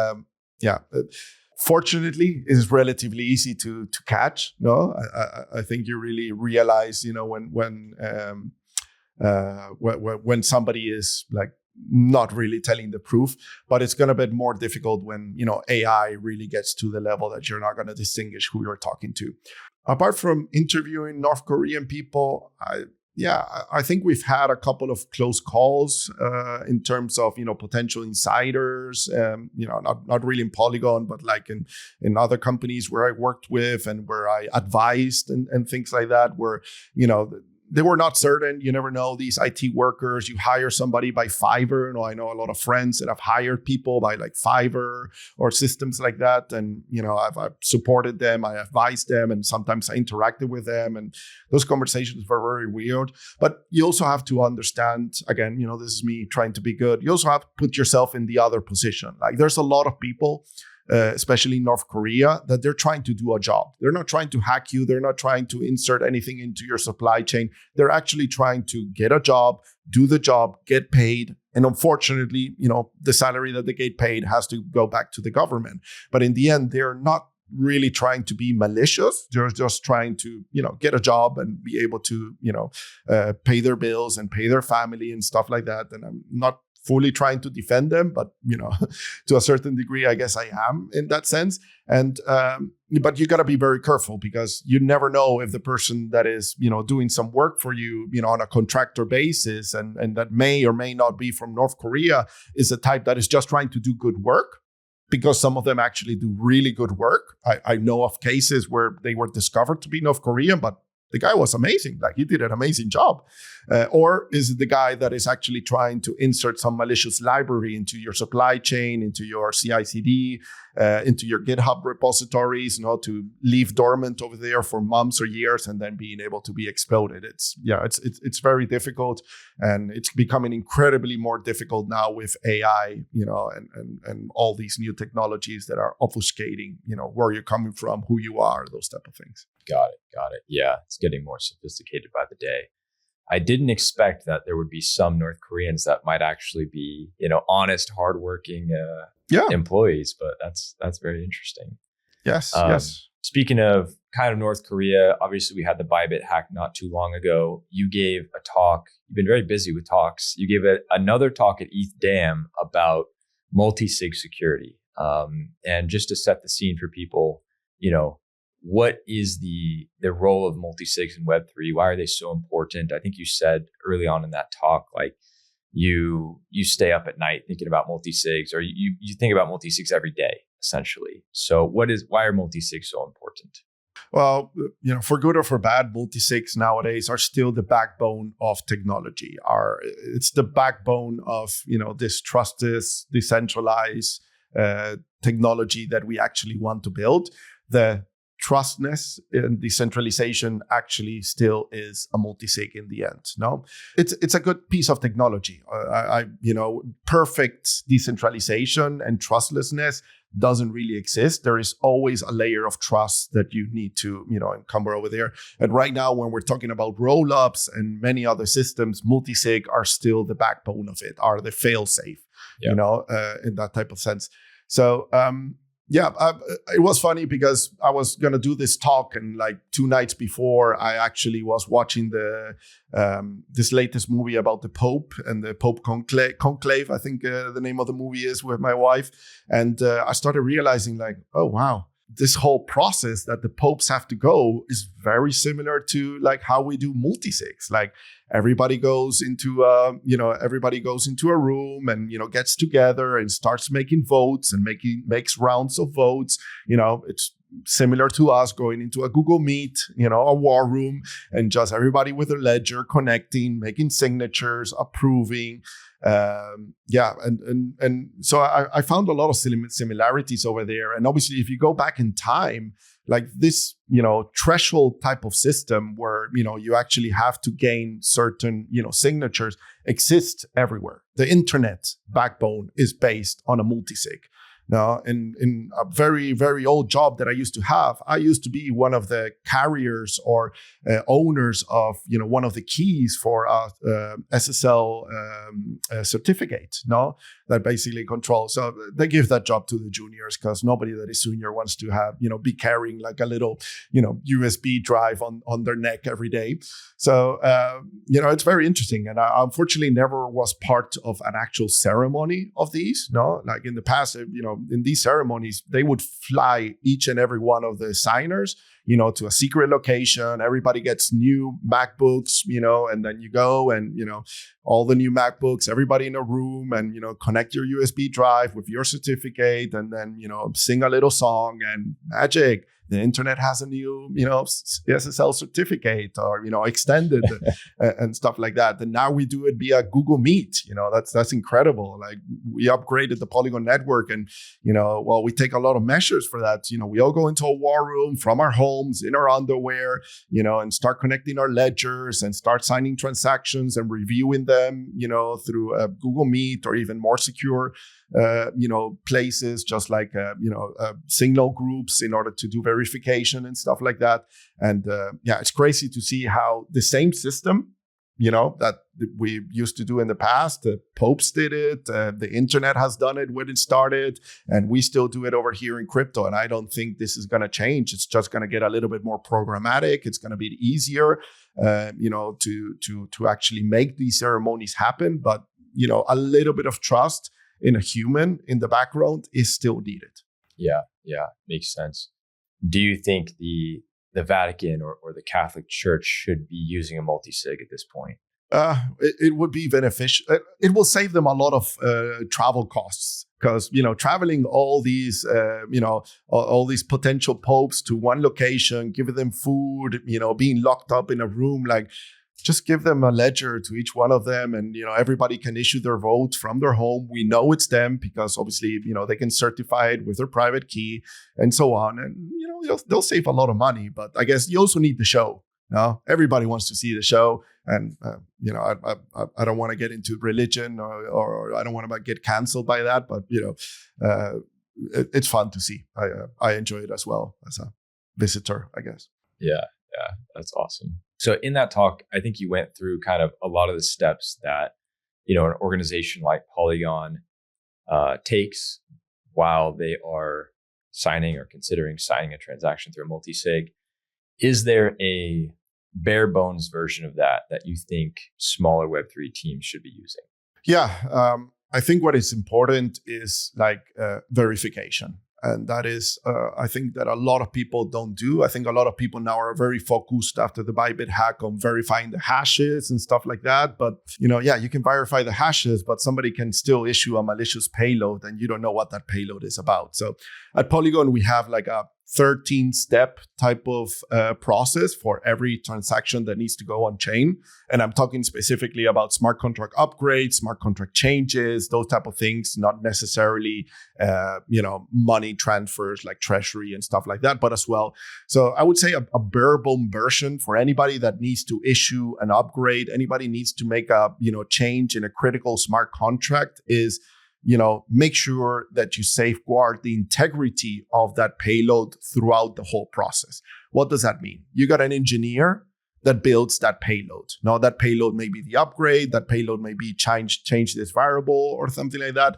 Speaker 1: Fortunately, it's relatively easy to catch. No, I think you really realize, when somebody is like not really telling the proof, but it's going to be more difficult when AI really gets to the level that you're not going to distinguish who you're talking to. Apart from interviewing North Korean people, I think we've had a couple of close calls in terms of potential insiders. Not really in Polygon, but like in other companies where I worked with and where I advised and things like that, where they were not certain. You never know. These IT workers, you hire somebody by Fiverr. I know a lot of friends that have hired people by like Fiverr or systems like that. And, I've supported them. I advised them, and sometimes I interacted with them. And those conversations were very weird. But you also have to understand, again, this is me trying to be good. You also have to put yourself in the other position. Like, there's a lot of people, especially in North Korea, that they're trying to do a job. They're not trying to hack you. They're not trying to insert anything into your supply chain. They're actually trying to get a job, do the job, get paid. And unfortunately, the salary that they get paid has to go back to the government. But in the end, they're not really trying to be malicious. They're just trying to, get a job and be able to, pay their bills and pay their family and stuff like that. And I'm not fully trying to defend them, but to a certain degree, I guess I am in that sense. And but you got to be very careful, because you never know if the person that is doing some work for you on a contractor basis, and that may or may not be from North Korea, is a type that is just trying to do good work, because some of them actually do really good work. I know of cases where they were discovered to be North Korean, but the guy was amazing. Like, he did an amazing job. Or is it the guy that is actually trying to insert some malicious library into your supply chain, into your CI/CD, into your GitHub repositories, to leave dormant over there for months or years and then being able to be exploited? It's very difficult, and it's becoming incredibly more difficult now with AI, and all these new technologies that are obfuscating, where you're coming from, who you are, those type of things.
Speaker 2: Got it. Yeah, it's getting more sophisticated by the day. I didn't expect that there would be some North Koreans that might actually be, honest, hardworking employees, but that's very interesting.
Speaker 1: Yes.
Speaker 2: Speaking of kind of North Korea, obviously we had the Bybit hack not too long ago. You gave a talk. You've been very busy with talks. You gave another talk at ETHDAM about multisig security. And just to set the scene for people, what is the role of multisigs in Web3? Why are they so important? I think you said early on in that talk, like you stay up at night thinking about multisigs, or you think about multisigs every day, essentially. So why are multisigs so important?
Speaker 1: Well, for good or for bad, multisigs nowadays are still the backbone of technology. It's the backbone of this trusted, decentralized technology that we actually want to build. The trustness and decentralization actually still is a multisig in the end. No, it's a good piece of technology. Perfect decentralization and trustlessness doesn't really exist. There is always a layer of trust that you need to, encumber over there. And right now, when we're talking about rollups and many other systems, multisig are still the backbone of it, are the fail-safe. in that type of sense. So, it was funny because I was going to do this talk, and like 2 nights before, I actually was watching this latest movie about the Pope and the Pope Conclave, I think the name of the movie is, with my wife. And I started realizing like, oh, wow, this whole process that the popes have to go is very similar to like how we do multisigs. Like everybody goes into a room and, gets together and starts making votes and makes rounds of votes. It's similar to us going into a Google Meet, a war room, and just everybody with a ledger connecting, making signatures, approving. And so I found a lot of similarities over there. And obviously, if you go back in time, like this, threshold type of system where, you actually have to gain certain, signatures exists everywhere. The internet backbone is based on a multisig. Now, in a very, very old job that I used to have, I used to be one of the carriers or owners of, one of the keys for a SSL certificate, that basically controls. So they give that job to the juniors because nobody that is senior wants to have, be carrying like a little, USB drive on their neck every day. So, it's very interesting. And I unfortunately never was part of an actual ceremony of these, like in the past, in these ceremonies, they would fly each and every one of the signers, to a secret location. Everybody gets new MacBooks, and then you go and, all the new MacBooks, everybody in a room, and, connect your USB drive with your certificate, and then, sing a little song, and magic. The internet has a new, SSL certificate, or, extended and stuff like that. And now we do it via Google Meet. That's incredible. Like we upgraded the Polygon network, and, we take a lot of measures for that. We all go into a war room from our homes in our underwear, and start connecting our ledgers and start signing transactions and reviewing them, through Google Meet or even more secure places, just like, signal groups in order to do verification and stuff like that. And it's crazy to see how the same system, that we used to do in the past, the popes did it, the internet has done it when it started, and we still do it over here in crypto. And I don't think this is going to change. It's just going to get a little bit more programmatic. It's going to be easier, to actually make these ceremonies happen. But, a little bit of trust in a human in the background is still needed. Yeah,
Speaker 2: makes sense. Do you think the Vatican or the Catholic Church should be using a multisig at this point?
Speaker 1: It would be beneficial. It will save them a lot of travel costs, because traveling all these all these potential popes to one location, giving them food, being locked up in a room, like just give them a ledger to each one of them, and everybody can issue their vote from their home. We know it's them because obviously they can certify it with their private key and so on, and they'll save a lot of money. But I guess you also need the show. Everybody wants to see the show, and I don't want to get into religion or I don't want to get canceled by that, but it's fun to see. I enjoy it as well as a visitor, I guess.
Speaker 2: Yeah, that's awesome. So in that talk, I think you went through kind of a lot of the steps that, an organization like Polygon takes while they are signing or considering signing a transaction through a multisig. Is there a bare bones version of that you think smaller Web3 teams should be using?
Speaker 1: Yeah, I think what is important is like verification. And that is, I think that a lot of people don't do. I think a lot of people now are very focused after the Bybit hack on verifying the hashes and stuff like that. But, you can verify the hashes, but somebody can still issue a malicious payload and you don't know what that payload is about. So at Polygon, we have like a 13-step type of process for every transaction that needs to go on chain. And I'm talking specifically about smart contract upgrades, smart contract changes, those type of things, not necessarily, money transfers like treasury and stuff like that, but as well. So I would say a bare bone version for anybody that needs to issue an upgrade, anybody needs to make a, change in a critical smart contract is, make sure that you safeguard the integrity of that payload throughout the whole process. What does that mean? You got an engineer that builds that payload. Now that payload may be the upgrade, that payload may be change this variable or something like that.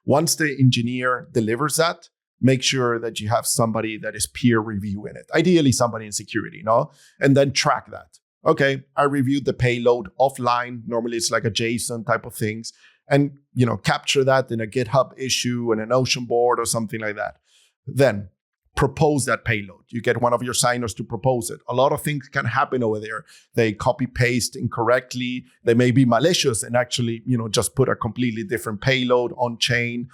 Speaker 1: Once the engineer delivers that, make sure that you have somebody that is peer reviewing it. Ideally, somebody in security, no? And then track that. Okay, I reviewed the payload offline. Normally, it's like a JSON type of things, and capture that in a GitHub issue and an Ocean board or something like that. Then propose that payload. You get one of your signers to propose it. A lot of things can happen over there. They copy paste incorrectly. They may be malicious and actually, just put a completely different payload on chain.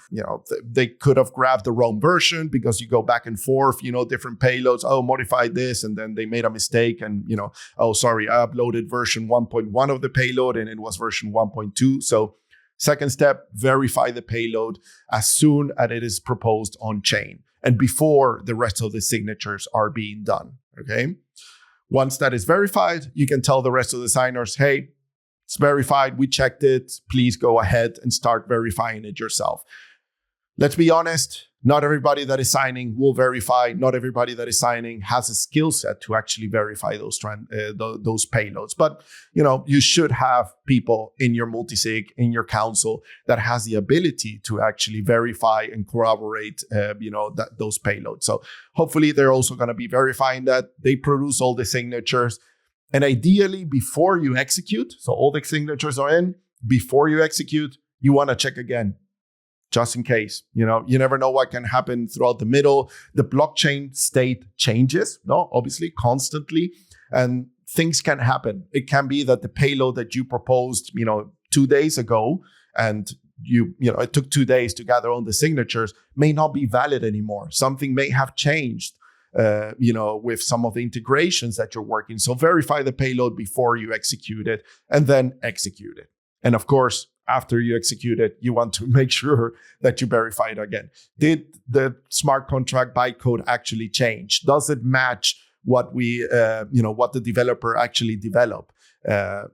Speaker 1: They could have grabbed the wrong version because you go back and forth, different payloads. Oh, modify this. And then they made a mistake. And, oh, sorry, I uploaded version 1.1 of the payload and it was version 1.2. So second step, verify the payload as soon as it is proposed on chain and before the rest of the signatures are being done, okay? Once that is verified, you can tell the rest of the signers, hey, it's verified, we checked it, please go ahead and start verifying it yourself. Let's be honest, not everybody that is signing will verify. Not everybody that is signing has a skill set to actually verify those payloads. But you should have people in your multisig, in your council that has the ability to actually verify and corroborate, those payloads. So hopefully they're also going to be verifying that they produce all the signatures. And ideally, before you execute, so all the signatures are in, before you execute, you want to check again. Just in case, you never know what can happen throughout the middle. The blockchain state changes, obviously constantly, and things can happen. It can be that the payload that you proposed, 2 days ago, and it took 2 days to gather all the signatures, may not be valid anymore. Something may have changed, with some of the integrations that you're working. So verify the payload before you execute it, and then execute it. And of course, after you execute it, you want to make sure that you verify it again. Did the smart contract bytecode actually change? Does it match what what the developer actually developed? Are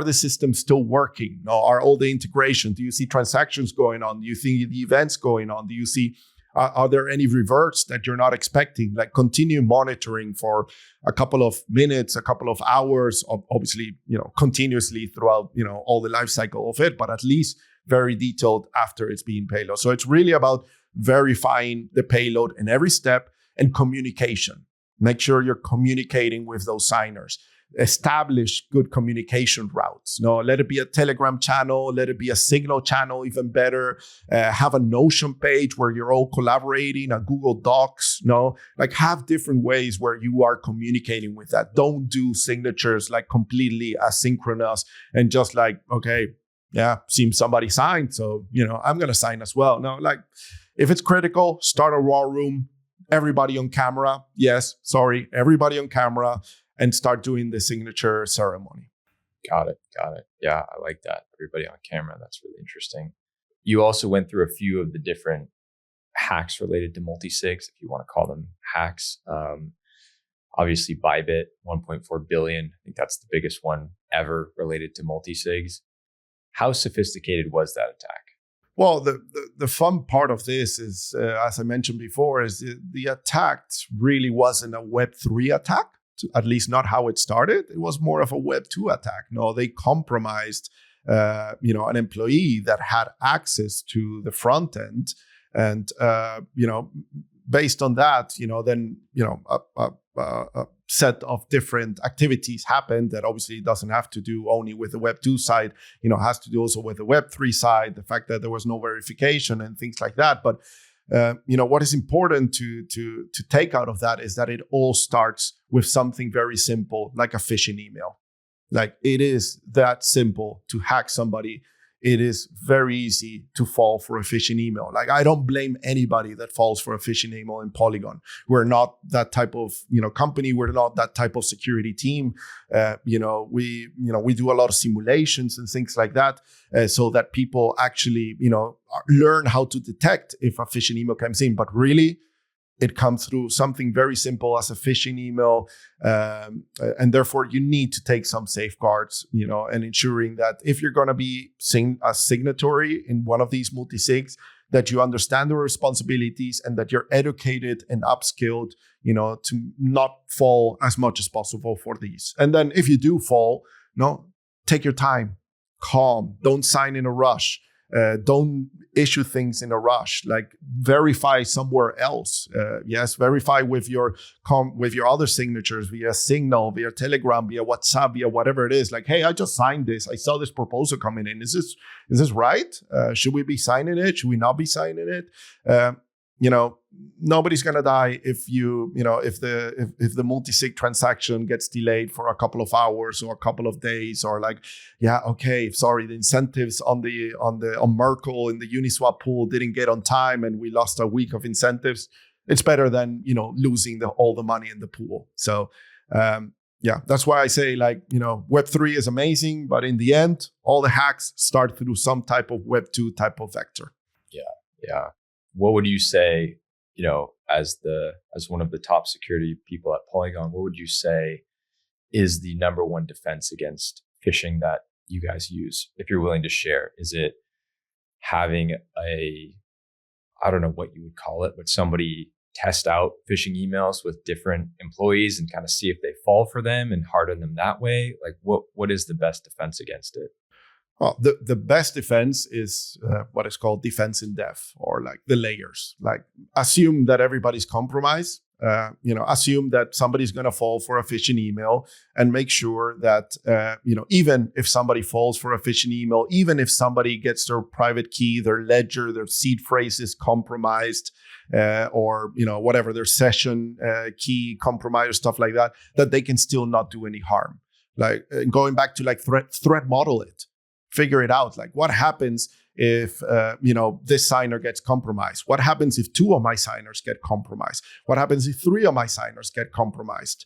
Speaker 1: the systems still working? Are all the integrations? Do you see transactions going on? Do you see the events going on? Do you see are there any reverts that you're not expecting? Like continue monitoring for a couple of minutes, a couple of hours, obviously, continuously throughout, all the life cycle of it, but at least very detailed after it's being payload. So it's really about verifying the payload in every step and communication. Make sure you're communicating with those signers. Establish good communication routes. Let it be a Telegram channel, let it be a Signal channel, even better. Have a Notion page where you're all collaborating, a Google Docs. Have different ways where you are communicating with that. Don't do signatures like completely asynchronous and just like, okay, yeah, seems somebody signed, so I'm gonna sign as well. No, if it's critical, start a raw room. Everybody on camera. Everybody on camera. And start doing the signature ceremony.
Speaker 2: Got it. Yeah, I like that. Everybody on camera. That's really interesting. You also went through a few of the different hacks related to multisigs, if you want to call them hacks. Obviously, Bybit, 1.4 billion. I think that's the biggest one ever related to multisigs. How sophisticated was that attack?
Speaker 1: Well, the fun part of this is, as I mentioned before, is the attack really wasn't a Web3 attack. At least not how it started. It was more of a Web 2 attack. They compromised, an employee that had access to the front end, and based on that, then a set of different activities happened that obviously doesn't have to do only with the Web 2 side. Has to do also with the Web 3 side. The fact that there was no verification and things like that, but. What is important to take out of that is that it all starts with something very simple, like a phishing email. Like it is that simple to hack somebody. It is very easy to fall for a phishing email. Like I don't blame anybody that falls for a phishing email in Polygon. We're not that type of company. We're not that type of security team. We do a lot of simulations and things like that, so that people actually learn how to detect if a phishing email comes in. But really, it comes through something very simple as a phishing email. And therefore, you need to take some safeguards, and ensuring that if you're going to be a signatory in one of these multisigs, that you understand the responsibilities, and that you're educated and upskilled, to not fall as much as possible for these. And then if you do fall, take your time, calm, don't sign in a rush. Don't issue things in a rush. Like, verify somewhere else. Yes, verify with your other signatures via Signal, via Telegram, via WhatsApp, via whatever it is. Like, hey, I just signed this. I saw this proposal coming in. Is this right? Should we be signing it? Should we not be signing it? Nobody's gonna die if if the multisig transaction gets delayed for a couple of hours or a couple of days, or like, the incentives on Merkle in the Uniswap pool didn't get on time and we lost a week of incentives. It's better than losing all the money in the pool. So that's why I say, like, Web3 is amazing, but in the end, all the hacks start through some type of Web2 type of vector.
Speaker 2: Yeah. What would you say, as one of the top security people at Polygon, what would you say is the number one defense against phishing that you guys use, if you're willing to share? Is it having I don't know what you would call it, but somebody test out phishing emails with different employees and kind of see if they fall for them and harden them that way? Like, what is the best defense against it?
Speaker 1: Well, the best defense is what is called defense in depth, or like the layers. Like, assume that everybody's compromised. Assume that somebody's going to fall for a phishing email, and make sure that, even if somebody falls for a phishing email, even if somebody gets their private key, their ledger, their seed phrase is compromised, or, whatever, their session key compromised or stuff like that, that they can still not do any harm. Like, going back to like threat model it. Figure it out. Like, what happens if this signer gets compromised? What happens if 2 of my signers get compromised? What happens if 3 of my signers get compromised?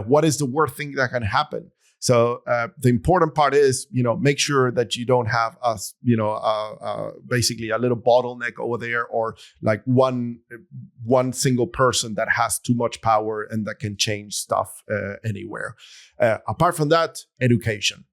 Speaker 1: What is the worst thing that can happen? So the important part is, make sure that you don't have basically a little bottleneck over there, or like one single person that has too much power and that can change stuff anywhere. Apart from that, education.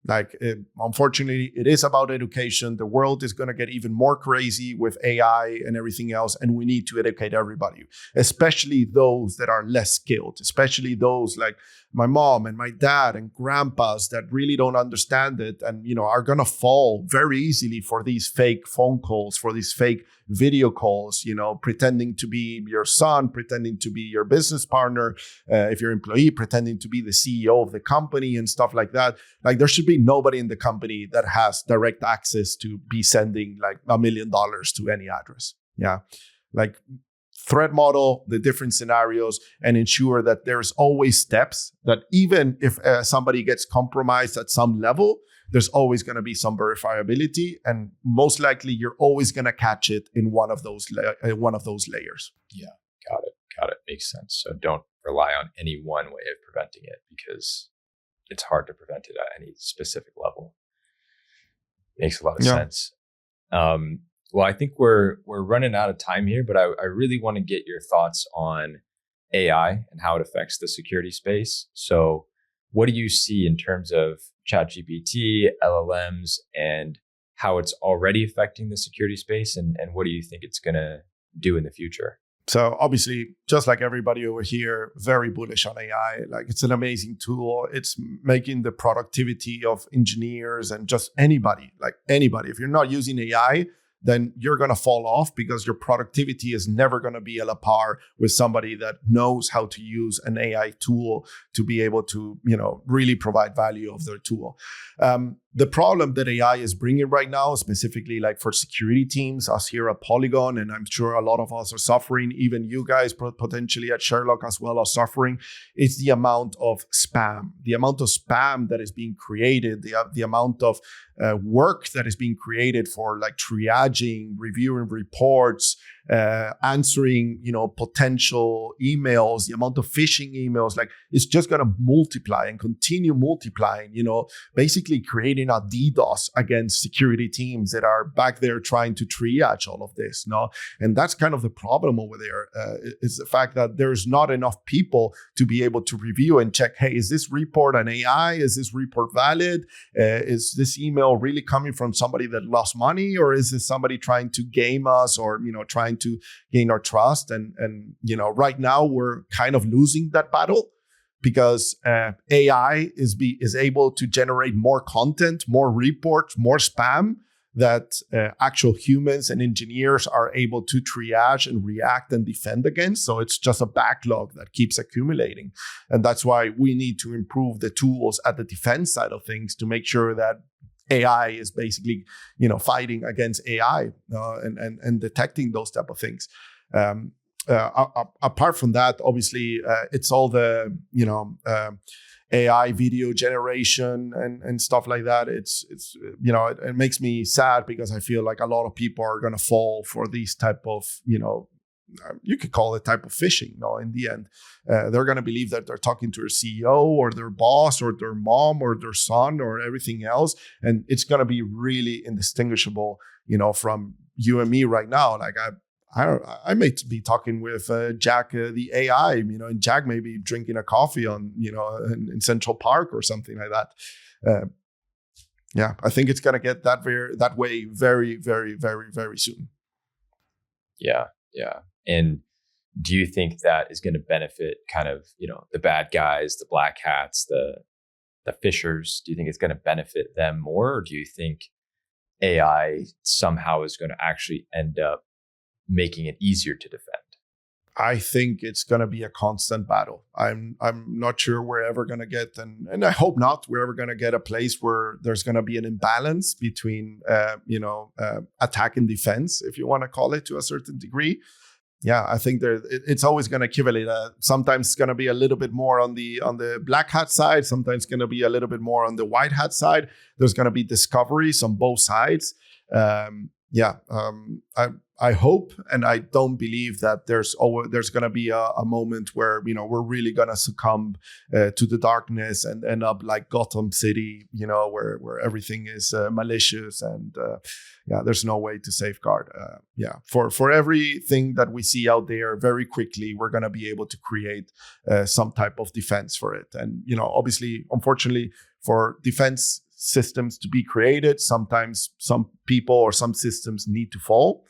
Speaker 1: Like, unfortunately, it is about education. The world is going to get even more crazy with AI and everything else, and we need to educate everybody, especially those that are less skilled, especially those like my mom and my dad and grandpas that really don't understand it, and are going to fall very easily for these fake phone calls, for these fake video calls, pretending to be your son, pretending to be your business partner, if you're an employee, pretending to be the CEO of the company and stuff like that. Like, there should be nobody in the company that has direct access to be sending like $1 million to any address. Yeah. Like, threat model the different scenarios and ensure that there's always steps that even if somebody gets compromised at some level, there's always going to be some verifiability, and most likely you're always going to catch it in one of those layers.
Speaker 2: Yeah, got it. Makes sense. So don't rely on any one way of preventing it, because it's hard to prevent it at any specific level. Makes a lot of sense. Well, I think we're running out of time here, but I really want to get your thoughts on AI and how it affects the security space. So what do you see in terms of ChatGPT, LLMs, and how it's already affecting the security space, and what do you think it's going to do in the future?
Speaker 1: So obviously, just like everybody over here, very bullish on AI. Like, it's an amazing tool. It's making the productivity of engineers and just anybody. If you're not using AI, then you're going to fall off, because your productivity is never going to be at a par with somebody that knows how to use an AI tool to be able to, really provide value of their tool. The problem that AI is bringing right now, specifically like for security teams, us here at Polygon, and I'm sure a lot of us are suffering, even you guys potentially at Sherlock as well are suffering, is the amount of spam. The amount of spam that is being created, the amount of work that is being created for like triaging, reviewing reports, answering, potential emails, the amount of phishing emails, like, it's just going to multiply and continue multiplying, basically creating creating a DDoS against security teams that are back there trying to triage all of this. No, and that's kind of the problem over there. Is the fact that there's not enough people to be able to review and check. Hey, is this report an AI? Is this report valid? Is this email really coming from somebody that lost money, or is this somebody trying to game us, or trying to gain our trust? And right now we're kind of losing that battle, because AI is able to generate more content, more reports, more spam that actual humans and engineers are able to triage and react and defend against. So it's just a backlog that keeps accumulating. And that's why we need to improve the tools at the defense side of things to make sure that AI is basically, fighting against AI and detecting those type of things. Apart from that, obviously, it's all the AI video generation and stuff like that. It's it makes me sad, because I feel like a lot of people are going to fall for these type of you could call it type of phishing. In the end, they're going to believe that they're talking to their CEO or their boss or their mom or their son or everything else, and it's going to be really indistinguishable, from you and me right now. Like I may be talking with Jack, the AI, and Jack may be drinking a coffee on, in Central Park or something like that. I think it's going to get that way very, very, very, very soon.
Speaker 2: Yeah. And do you think that is going to benefit kind of, the bad guys, the black hats, the phishers? Do you think it's going to benefit them more? Or do you think AI somehow is going to actually end up making it easier to defend?
Speaker 1: I think it's going to be a constant battle. I'm not sure we're ever going to get, and I hope not, we're ever going to get a place where there's going to be an imbalance between, attack and defense, if you want to call it, to a certain degree. Yeah, I think it's always going to accumulate. Sometimes it's going to be a little bit more on the black hat side. Sometimes it's going to be a little bit more on the white hat side. There's going to be discoveries on both sides. I hope, and I don't believe that there's going to be a moment where we're really going to succumb to the darkness and end up like Gotham City, where everything is malicious and there's no way to safeguard. For everything that we see out there, very quickly we're going to be able to create some type of defense for it. And obviously, unfortunately, for defense systems to be created, sometimes some people or some systems need to fall.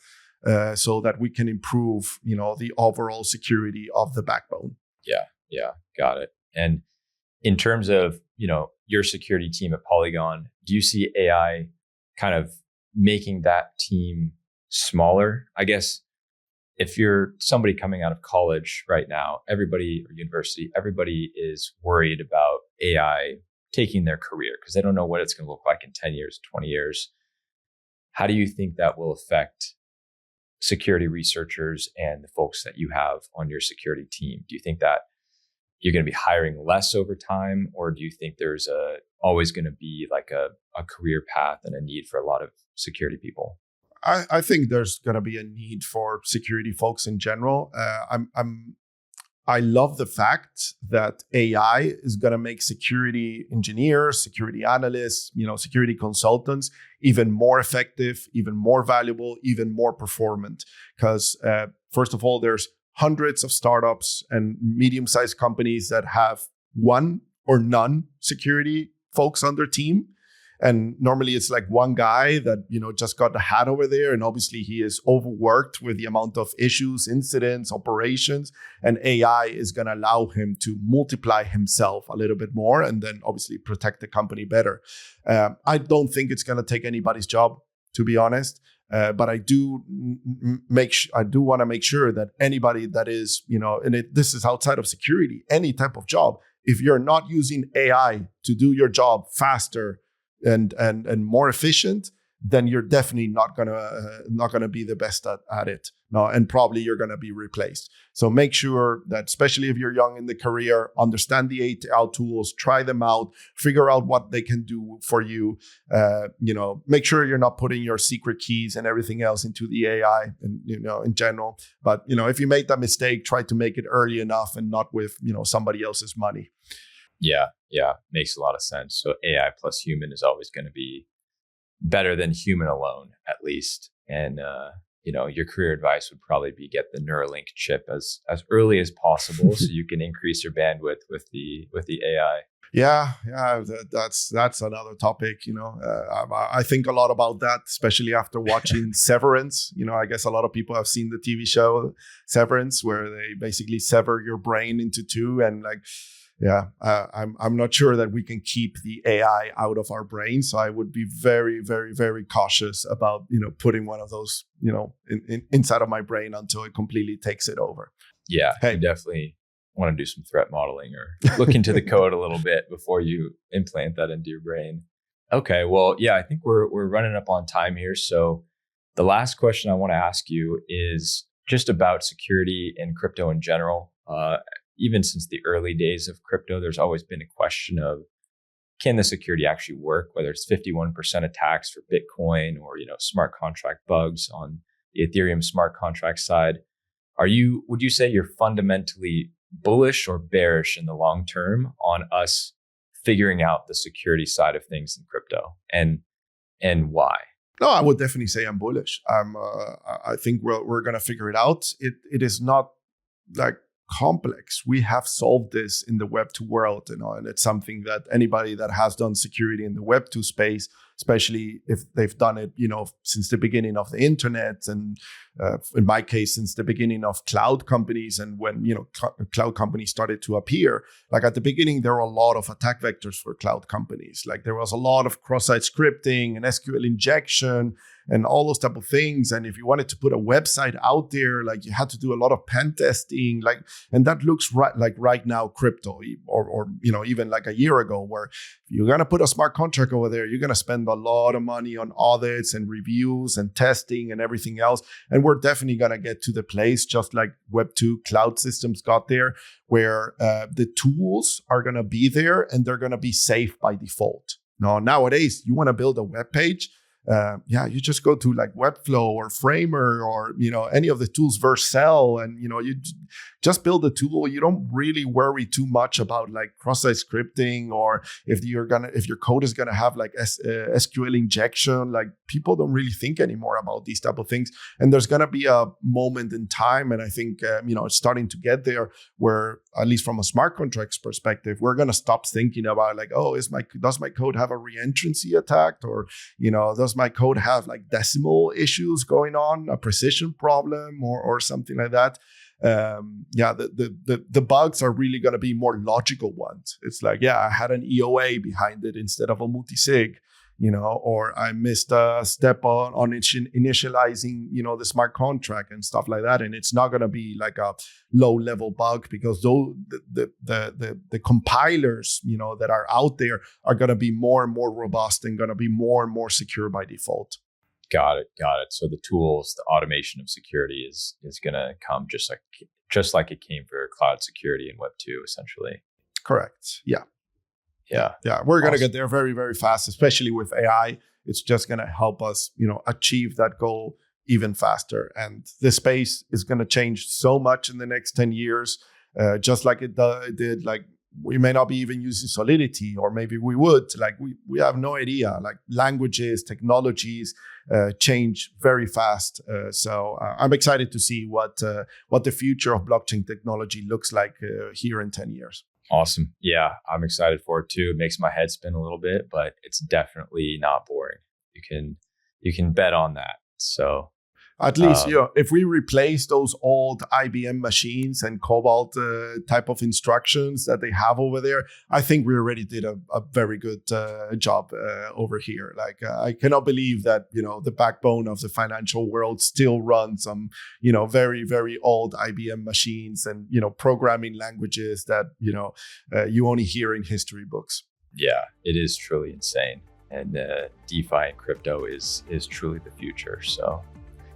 Speaker 1: So that we can improve, the overall security of the backbone.
Speaker 2: Yeah, got it. And in terms of, your security team at Polygon, do you see AI kind of making that team smaller? I guess if you're somebody coming out of college right now, everybody, or university, everybody is worried about AI taking their career because they don't know what it's going to look like in 10 years, 20 years. How do you think that will affect security researchers and the folks that you have on your security team? Do you think that you're going to be hiring less over time, or do you think there's always going to be like a career path and a need for a lot of security people?
Speaker 1: I think there's going to be a need for security folks in general. I love the fact that AI is going to make security engineers, security analysts, security consultants even more effective, even more valuable, even more performant. Because first of all, there's hundreds of startups and medium-sized companies that have one or none security folks on their team. And normally it's like one guy that, just got the hat over there. And obviously he is overworked with the amount of issues, incidents, operations. And AI is going to allow him to multiply himself a little bit more and then obviously protect the company better. I don't think it's going to take anybody's job, to be honest. But I do want to make sure that anybody that is, this is outside of security, any type of job, if you're not using AI to do your job faster and more efficient, then you're definitely not gonna be the best at it. No, and probably you're gonna be replaced. So make sure that, especially if you're young in the career, understand the AI tools, try them out, figure out what they can do for you. Make sure you're not putting your secret keys and everything else into the AI, and in general. But if you make that mistake, try to make it early enough and not with somebody else's money.
Speaker 2: Yeah, makes a lot of sense. So AI plus human is always going to be better than human alone, at least. And your career advice would probably be get the Neuralink chip as early as possible, so you can increase your bandwidth with the AI.
Speaker 1: Yeah, that's another topic. I think a lot about that, especially after watching Severance. I guess a lot of people have seen the TV show Severance, where they basically sever your brain into two, and I'm not sure that we can keep the AI out of our brain. So I would be very, very, very cautious about putting one of those inside of my brain until it completely takes it over.
Speaker 2: Yeah, you definitely want to do some threat modeling or look into the code a little bit before you implant that into your brain. Okay, well, yeah, I think we're running up on time here. So the last question I want to ask you is just about security in crypto in general. Even since the early days of crypto, there's always been a question of, can the security actually work? Whether it's 51% attacks for Bitcoin or smart contract bugs on the Ethereum smart contract side. Would you say you're fundamentally bullish or bearish in the long term on us figuring out the security side of things in crypto, and why?
Speaker 1: No, I would definitely say I'm bullish. I think we're gonna figure it out. It is not like complex. We have solved this in the Web2 world, and it's something that anybody that has done security in the Web2 space, especially if they've done it, since the beginning of the internet, and in my case, since the beginning of cloud companies, and when cloud companies started to appear. Like at the beginning, there were a lot of attack vectors for cloud companies. Like there was a lot of cross-site scripting and SQL injection and all those type of things. And if you wanted to put a website out there, like you had to do a lot of pen testing, and that looks right now crypto, or even like a year ago, where if you're gonna put a smart contract over there, you're gonna spend a lot of money on audits and reviews and testing and everything else. And we're definitely gonna get to the place, just like Web2 cloud systems got there, where the tools are gonna be there and they're gonna be safe by default. Now, nowadays, you want to build a web page. You just go to like Webflow or Framer or any of the tools, Vercel, and you just build a tool. You don't really worry too much about like cross-site scripting, or if your code is gonna have like SQL injection. Like people don't really think anymore about these type of things. And there's gonna be a moment in time, and I think it's starting to get there, where at least from a smart contracts perspective, we're gonna stop thinking about like, oh, does my code have a reentrancy attack, or does my code have like decimal issues going on, a precision problem, or something like that. The bugs are really going to be more logical ones. It's like, I had an EOA behind it instead of a multisig, or I missed a step on initializing, the smart contract and stuff like that. And it's not going to be like a low level bug, because the compilers, that are out there are going to be more and more robust and going to be more and more secure by default.
Speaker 2: Got it. So the tools, the automation of security is going to come just like it came for cloud security in Web2, essentially.
Speaker 1: Correct. Yeah.
Speaker 2: Yeah.
Speaker 1: We're going to get there very, very fast, especially with AI. It's just going to help us, achieve that goal even faster. And the space is going to change so much in the next 10 years, just like it did. Like we may not be even using Solidity, or maybe we would. Like we have no idea. Like languages, technologies change very fast. So I'm excited to see what the future of blockchain technology looks like here in 10 years.
Speaker 2: Awesome. Yeah, I'm excited for it too. It makes my head spin a little bit, but it's definitely not boring. You can bet on that. So
Speaker 1: at least, if we replace those old IBM machines and COBOL type of instructions that they have over there, I think we already did a very good job over here. Like, I cannot believe that, the backbone of the financial world still runs some, very, very old IBM machines and, programming languages that, you only hear in history books.
Speaker 2: Yeah, it is truly insane. And DeFi and crypto is truly the future. So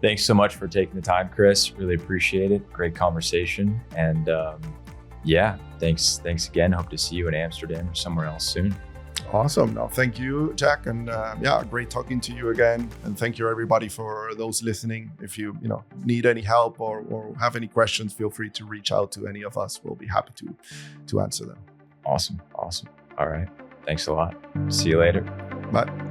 Speaker 2: thanks so much for taking the time, Chris. Really appreciate it. Great conversation. And thanks again. Hope to see you in Amsterdam or somewhere else soon.
Speaker 1: Awesome. No, thank you, Jack. And great talking to you again. And thank you, everybody, for those listening. If you need any help or have any questions, feel free to reach out to any of us. We'll be happy to answer them.
Speaker 2: Awesome. All right. Thanks a lot. See you later.
Speaker 1: Bye.